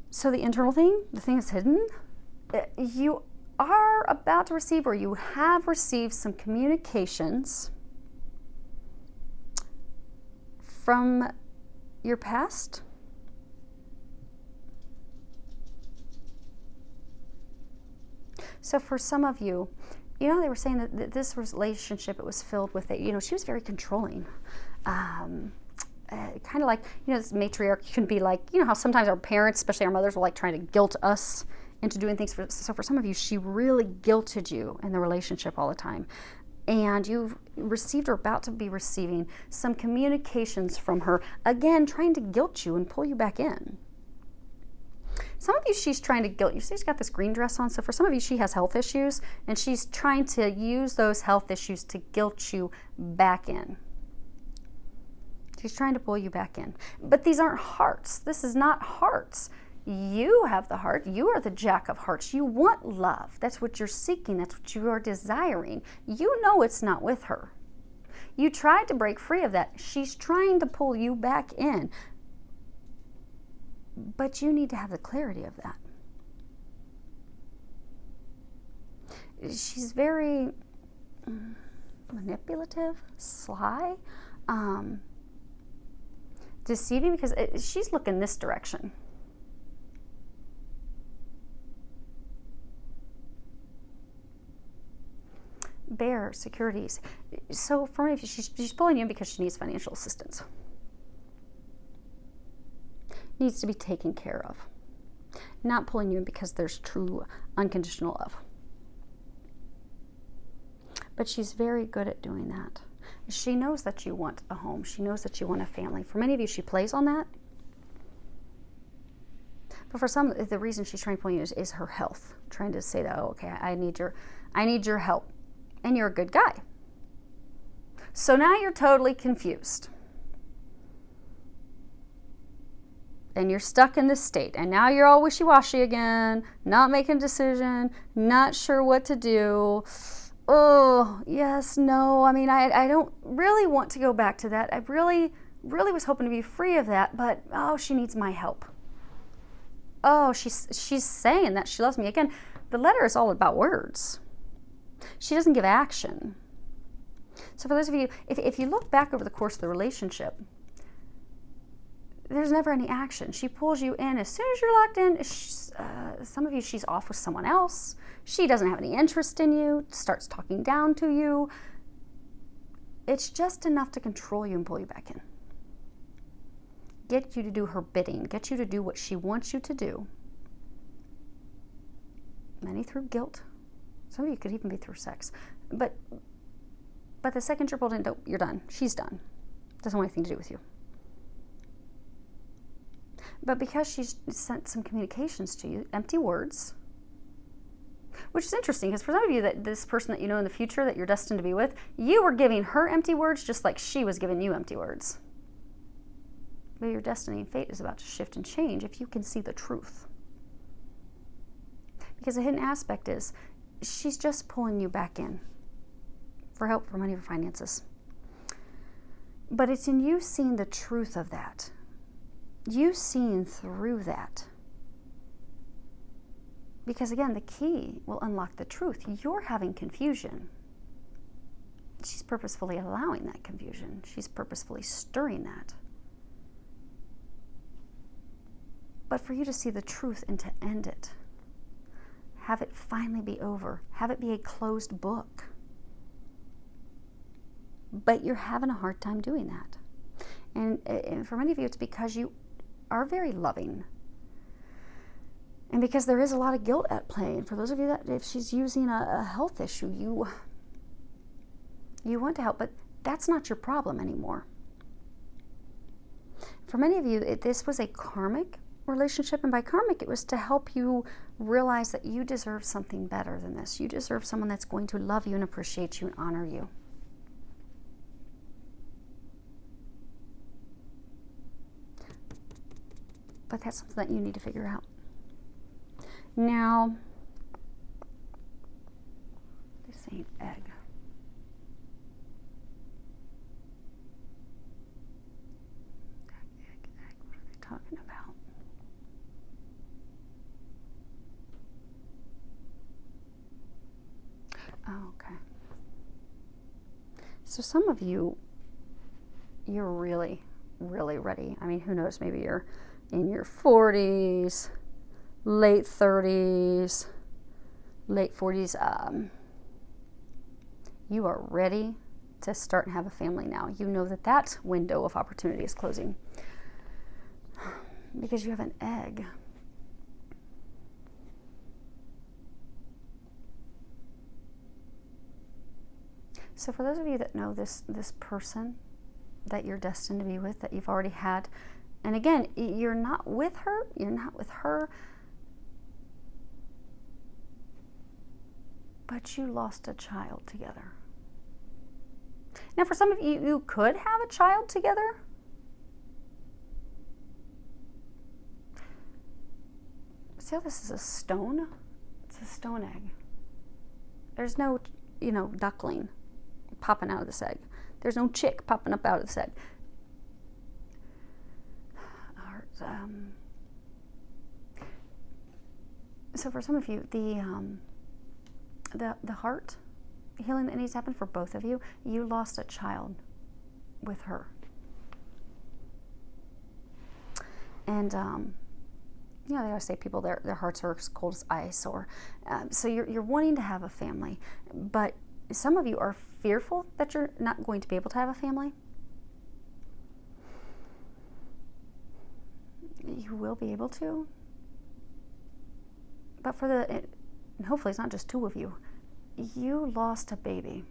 So the internal thing, the thing that's hidden, you are about to receive, or you have received, some communications from your past. So for some of you, they were saying that this relationship, it was filled with she was very controlling. Kind of like, this matriarch can be like, how sometimes our parents, especially our mothers, will like trying to guilt us into doing things. So for some of you, she really guilted you in the relationship all the time. And you've received, or about to be receiving, some communications from her, again, trying to guilt you and pull you back in. Some of you, she's trying to guilt you. She's got this green dress on. So for some of you, she has health issues, and she's trying to use those health issues to guilt you back in. She's trying to pull you back in. But these aren't hearts. This is not hearts. You have the heart. You are the Jack of Hearts. You want love. That's what you're seeking. That's what you are desiring. You know it's not with her. You tried to break free of that. She's trying to pull you back in. But you need to have the clarity of that. She's very manipulative, sly, deceiving, because she's looking this direction. Bear, securities. So for me, she's pulling you in because she needs financial assistance. Needs to be taken care of. Not pulling you in because there's true unconditional love. But she's very good at doing that. She knows that you want a home. She knows that you want a family. For many of you, she plays on that. But for some, the reason she's trying to pull you is her health. Trying to say that, okay, I need your help. And you're a good guy. So now you're totally confused. and you're stuck in this state, and now you're all wishy-washy again, not making a decision, not sure what to do. Oh, yes, no, I mean, I don't really want to go back to that. I really was hoping to be free of that, but, oh, she needs my help. Oh, she's saying that she loves me. Again, the letter is all about words. She doesn't give action. So for those of you, if you look back over the course of the relationship, there's never any action. She pulls you in as soon as you're locked in. Some of you, she's off with someone else. She doesn't have any interest in you, starts talking down to you. It's just enough to control you and pull you back in. Get you to do her bidding, get you to do what she wants you to do. Many through guilt. Some of you could even be through sex. But the second you're pulled in, you're done. She's done. Doesn't want anything to do with you. But because she's sent some communications to you, empty words, which is interesting because for some of you, that this person that you know in the future that you're destined to be with, you were giving her empty words just like she was giving you empty words. But your destiny and fate is about to shift and change if you can see the truth. Because the hidden aspect is she's just pulling you back in for help, for money, for finances. But it's in you seeing the truth of that. You seeing through that. Because again, the key will unlock the truth. You're having confusion. She's purposefully allowing that confusion. She's purposefully stirring that. But for you to see the truth and to end it. Have it finally be over. Have it be a closed book. But you're having a hard time doing that. And for many of you, it's because you are very loving. And because there is a lot of guilt at play. And for those of you that if she's using a health issue, you want to help, but that's not your problem anymore. For many of you, this was a karmic relationship, and by karmic, it was to help you realize that you deserve something better than this. You deserve someone that's going to love you and appreciate you and honor you. But that's something that you need to figure out. Now, this ain't egg. Egg, what are they talking about? Oh, okay. So some of you, you're really, really ready. I mean, who knows, maybe you're in your 40s, late 30s, late 40s, you are ready to start and have a family now. You know that window of opportunity is closing because you have an egg. So for those of you that know this person that you're destined to be with, that you've already had, and again, you're not with her, but you lost a child together. Now, for some of you, you could have a child together. See how this is a stone? It's a stone egg. There's no, duckling popping out of this egg. There's no chick popping up out of this egg. So for some of you, the heart healing that needs to happen for both of you, you lost a child with her. And they always say people their hearts are as cold as ice, or so you're wanting to have a family, but some of you are fearful that you're not going to be able to have a family. You will be able to, but hopefully it's not just two of you. You lost a baby.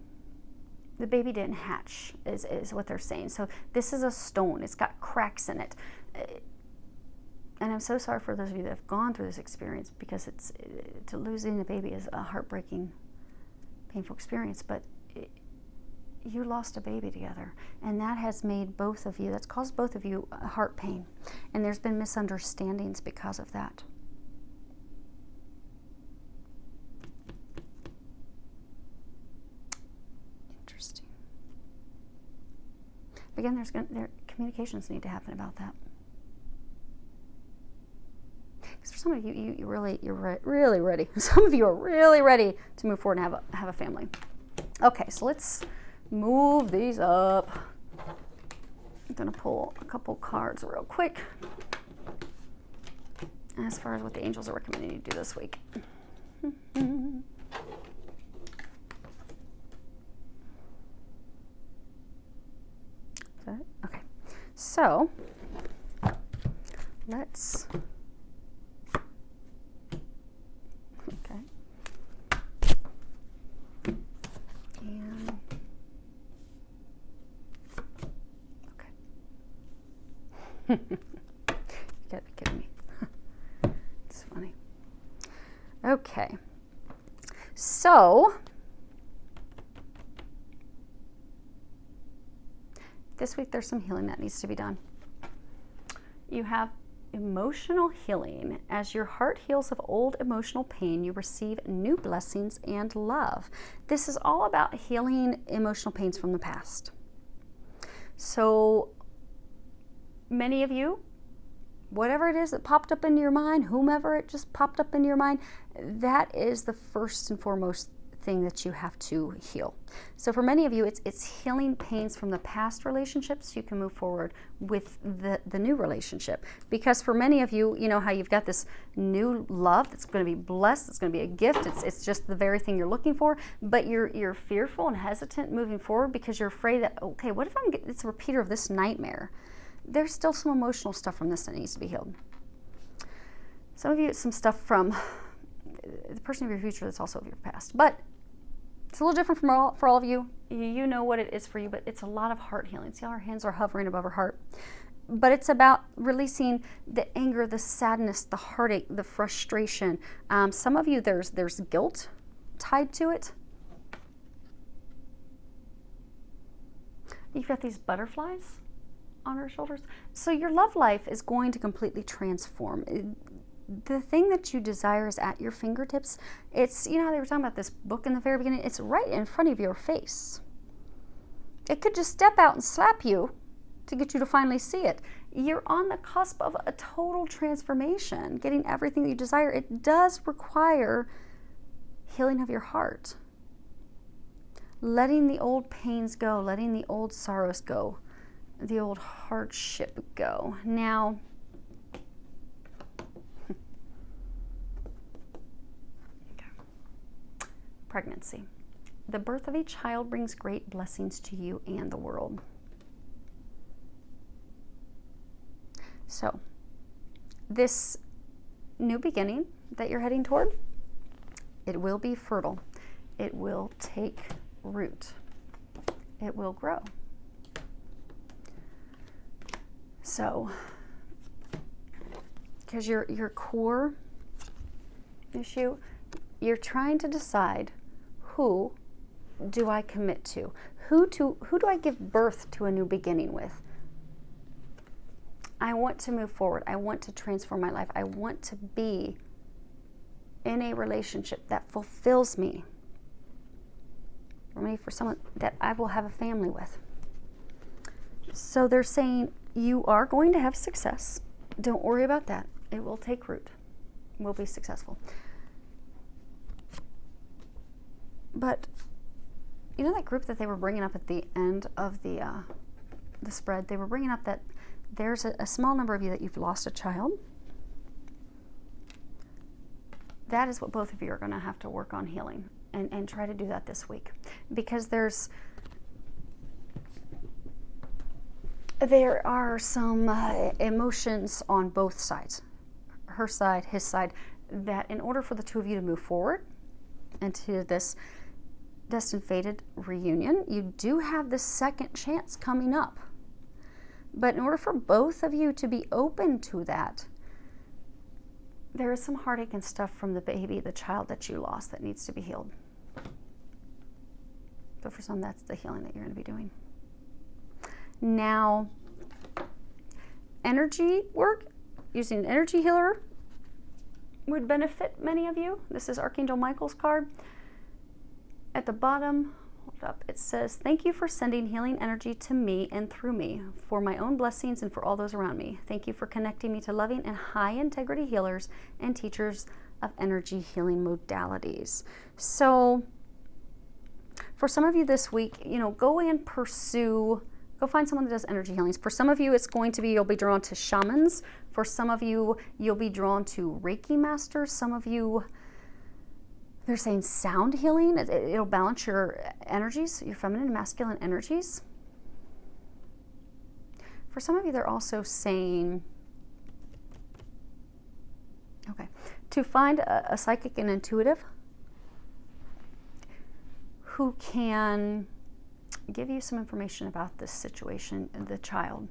The baby didn't hatch, is what they're saying. So this is a stone. It's got cracks in it. And I'm so sorry for those of you that have gone through this experience, because losing a baby is a heartbreaking, painful experience. But you lost a baby together, and that has made both of you, that's caused both of you heart pain, and there's been misunderstandings because of that. Interesting. Again, communications need to happen about that. Because for some of you, you're really ready. Some of you are really ready to move forward and have a family. Okay, so let's move these up. I'm going to pull a couple cards real quick as far as what the angels are recommending you do this week. Okay, so let's, okay, and, okay. You gotta be kidding me. It's funny. Okay, so this week there's some healing that needs to be done. You have emotional healing. As your heart heals of old emotional pain, you receive new blessings and love. This is all about healing emotional pains from the past. So many of you, whatever it is that popped up into your mind, whomever it just popped up into your mind, that is the first and foremost thing that you have to heal. So for many of you, it's healing pains from the past relationships so you can move forward with the new relationship. Because for many of you, you know how you've got this new love that's going to be blessed, it's going to be a gift, it's just the very thing you're looking for, but you're fearful and hesitant moving forward because you're afraid that, okay, what if it's a repeater of this nightmare? There's still some emotional stuff from this that needs to be healed. Some of you, it's some stuff from the person of your future that's also of your past. But it's a little different for all of you. You know what it is for you, but it's a lot of heart healing. See how our hands are hovering above our heart? But it's about releasing the anger, the sadness, the heartache, the frustration. Some of you, there's guilt tied to it. You've got these butterflies on our shoulders. So your love life is going to completely transform. The thing that you desire is at your fingertips. It's, you know, they were talking about this book in the very beginning. It's right in front of your face. It could just step out and slap you to get you to finally see it. You're on the cusp of a total transformation, getting everything that you desire. It does require healing of your heart. Letting the old pains go, letting the old sorrows go, the old hardship go. Now, pregnancy. The birth of a child brings great blessings to you and the world. So, this new beginning that you're heading toward, it will be fertile. It will take root. It will grow. So, because your core issue, you're trying to decide, who do I commit to? Who do I give birth to a new beginning with? I want to move forward. I want to transform my life. I want to be in a relationship that fulfills me. For someone that I will have a family with. So they're saying you are going to have success. Don't worry about that. It will take root. We'll be successful. But you know that group that they were bringing up at the end of the spread? They were bringing up that there's a small number of you that you've lost a child. That is what both of you are going to have to work on healing and try to do that this week. Because there are some emotions on both sides, her side, his side, that in order for the two of you to move forward into this destined fated reunion, you do have this second chance coming up. But in order for both of you to be open to that, there is some heartache and stuff from the baby, the child that you lost, that needs to be healed. So for some, that's the healing that you're going to be doing. Now, energy work, using an energy healer would benefit many of you. This is Archangel Michael's card. At the bottom, hold up, it says, thank you for sending healing energy to me and through me for my own blessings and for all those around me. Thank you for connecting me to loving and high integrity healers and teachers of energy healing modalities. So for some of you this week, go and go find someone that does energy healings. For some of you, it's going to be, you'll be drawn to shamans. For some of you, you'll be drawn to Reiki masters. Some of you, they're saying sound healing. It'll balance your energies, your feminine and masculine energies. For some of you, they're also saying, to find a psychic and intuitive who can give you some information about this situation, the child.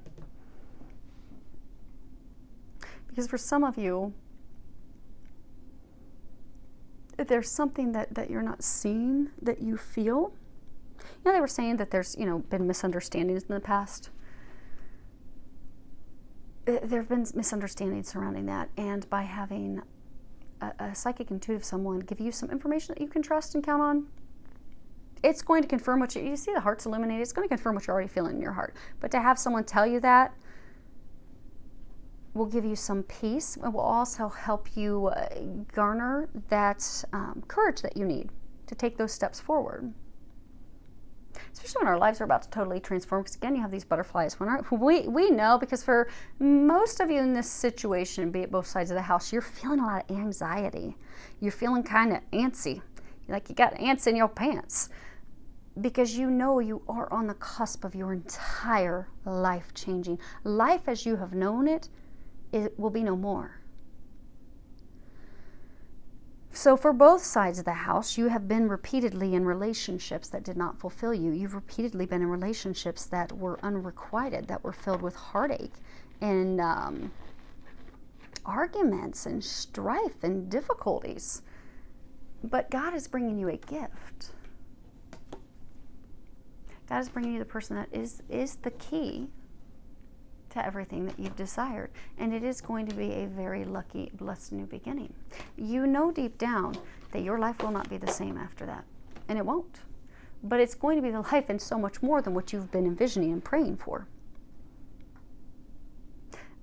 Because for some of you, if there's something that you're not seeing, that you feel. They were saying that there's, been misunderstandings in the past. There have been misunderstandings surrounding that, and by having a psychic intuitive someone give you some information that you can trust and count on, it's going to confirm what you see the heart's illuminated. It's going to confirm what you're already feeling in your heart. But to have someone tell you that will give you some peace. It will also help you garner that courage that you need to take those steps forward. Especially when our lives are about to totally transform. Because again, you have these butterflies. We know, because for most of you in this situation, be it both sides of the house, you're feeling a lot of anxiety. You're feeling kind of antsy. Like you got ants in your pants. Because you know you are on the cusp of your entire life changing. Life as you have known it will be no more. So for both sides of the house, you have been repeatedly in relationships that did not fulfill you. You've repeatedly been in relationships that were unrequited, that were filled with heartache and arguments and strife and difficulties. But God is bringing you a gift. God is bringing you the person that is the key to everything that you've desired. And it is going to be a very lucky, blessed new beginning. You know deep down that your life will not be the same after that. And it won't. But it's going to be the life and so much more than what you've been envisioning and praying for.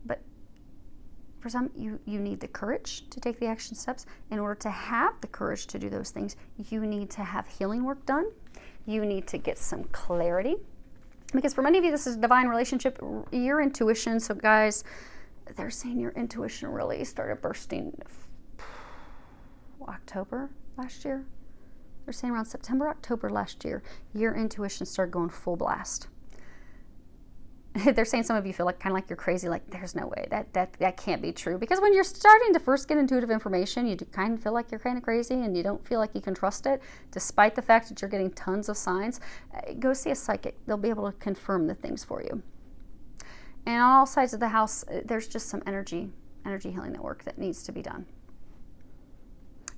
But for some, you need the courage to take the action steps. In order to have the courage to do those things, you need to have healing work done. You need to get some clarity. Because for many of you, this is a divine relationship, your intuition. So guys, they're saying your intuition really started bursting October last year. They're saying around September, October last year, your intuition started going full blast. They're saying some of you feel like kind of like you're crazy, like there's no way that can't be true. Because when you're starting to first get intuitive information, you do kind of feel like you're kind of crazy and you don't feel like you can trust it, despite the fact that you're getting tons of signs. Go see a psychic. They'll be able to confirm the things for you. And on all sides of the house, there's just some energy healing work that needs to be done.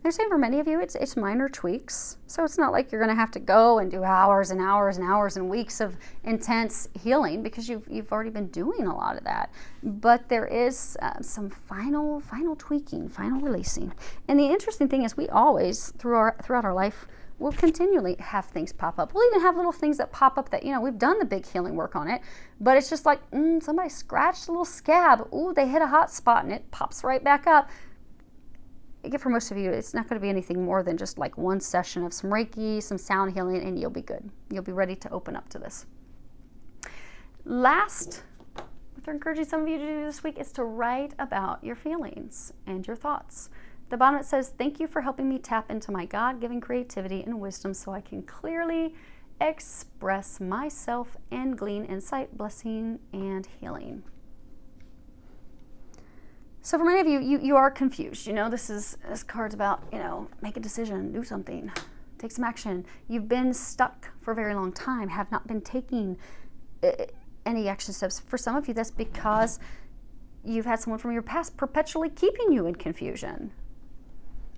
They're saying for many of you, it's minor tweaks. So it's not like you're going to have to go and do hours and hours and hours and weeks of intense healing, because you've already been doing a lot of that. But there is some final tweaking, final releasing. And the interesting thing is we always, throughout our life, will continually have things pop up. We'll even have little things that pop up that, we've done the big healing work on it, but it's just like, somebody scratched a little scab. Ooh, they hit a hot spot and it pops right back up. Again, for most of you, it's not going to be anything more than just like one session of some Reiki, some sound healing, and you'll be good. You'll be ready to open up to this. Last, what they're encouraging some of you to do this week is to write about your feelings and your thoughts. At the bottom it says, thank you for helping me tap into my God-given creativity and wisdom so I can clearly express myself and glean insight, blessing, and healing. So for many of you, you are confused. This card's about, make a decision, do something, take some action. You've been stuck for a very long time, have not been taking any action steps. For some of you, that's because you've had someone from your past perpetually keeping you in confusion.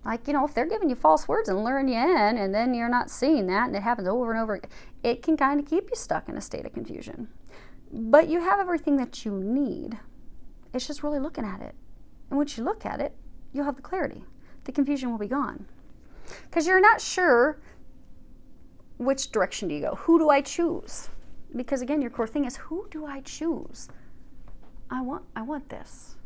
Like, if they're giving you false words and luring you in, and then you're not seeing that, and it happens over and over, it can kind of keep you stuck in a state of confusion. But you have everything that you need. It's just really looking at it. And once you look at it, you'll have the clarity. The confusion will be gone. Because you're not sure which direction do you go. Who do I choose? Because again, your core thing is, who do I choose? I want this.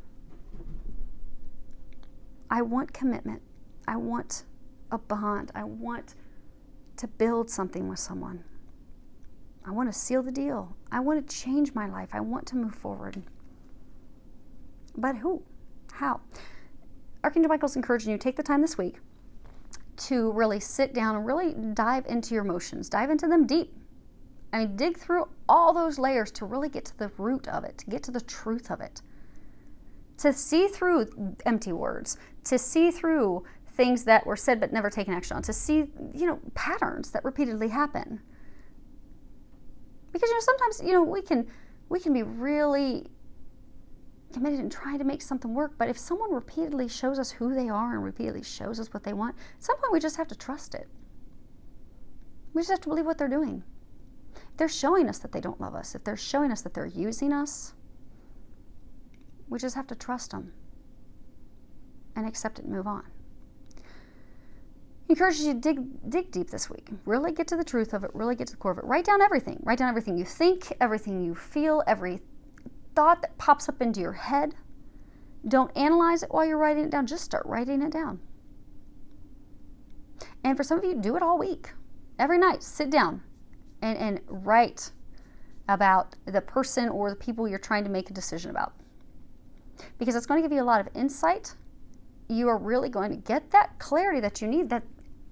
I want commitment. I want a bond. I want to build something with someone. I want to seal the deal. I want to change my life. I want to move forward. But who? How? Archangel Michael's encouraging you to take the time this week to really sit down and really dive into your emotions. Dive into them deep. I mean, dig through all those layers to really get to the root of it, to get to the truth of it. To see through empty words, to see through things that were said but never taken action on, to see, patterns that repeatedly happen. Because, sometimes, we can be really committed in trying to make something work, but if someone repeatedly shows us who they are and repeatedly shows us what they want, at some point we just have to trust it. We just have to believe what they're doing. If they're showing us that they don't love us, if they're showing us that they're using us, we just have to trust them and accept it and move on. Encourage you to dig deep this week. Really get to the truth of it. Really get to the core of it. Write down everything. Write down everything you think, everything you feel, every thought that pops up into your head. Don't analyze it while you're writing it down. Just start writing it down. And for some of you, do it all week. Every night, sit down and write about the person or the people you're trying to make a decision about. Because it's going to give you a lot of insight. You are really going to get that clarity that you need. That,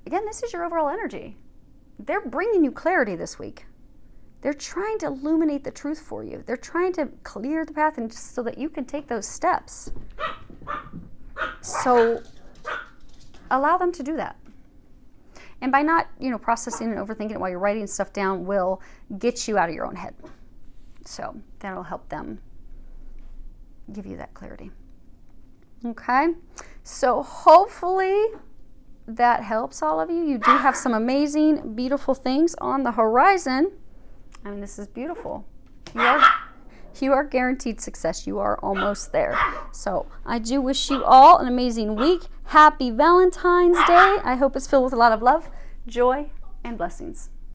again, this is your overall energy. They're bringing you clarity this week. They're trying to illuminate the truth for you. They're trying to clear the path and so that you can take those steps. So allow them to do that. And by not, processing and overthinking it while you're writing stuff down will get you out of your own head. So that'll help them give you that clarity. Okay, so hopefully that helps all of you. You do have some beautiful things on the horizon. I mean, this is beautiful. You are guaranteed success. You are almost there. So I do wish you all an amazing week. Happy Valentine's Day. I hope it's filled with a lot of love, joy, and blessings.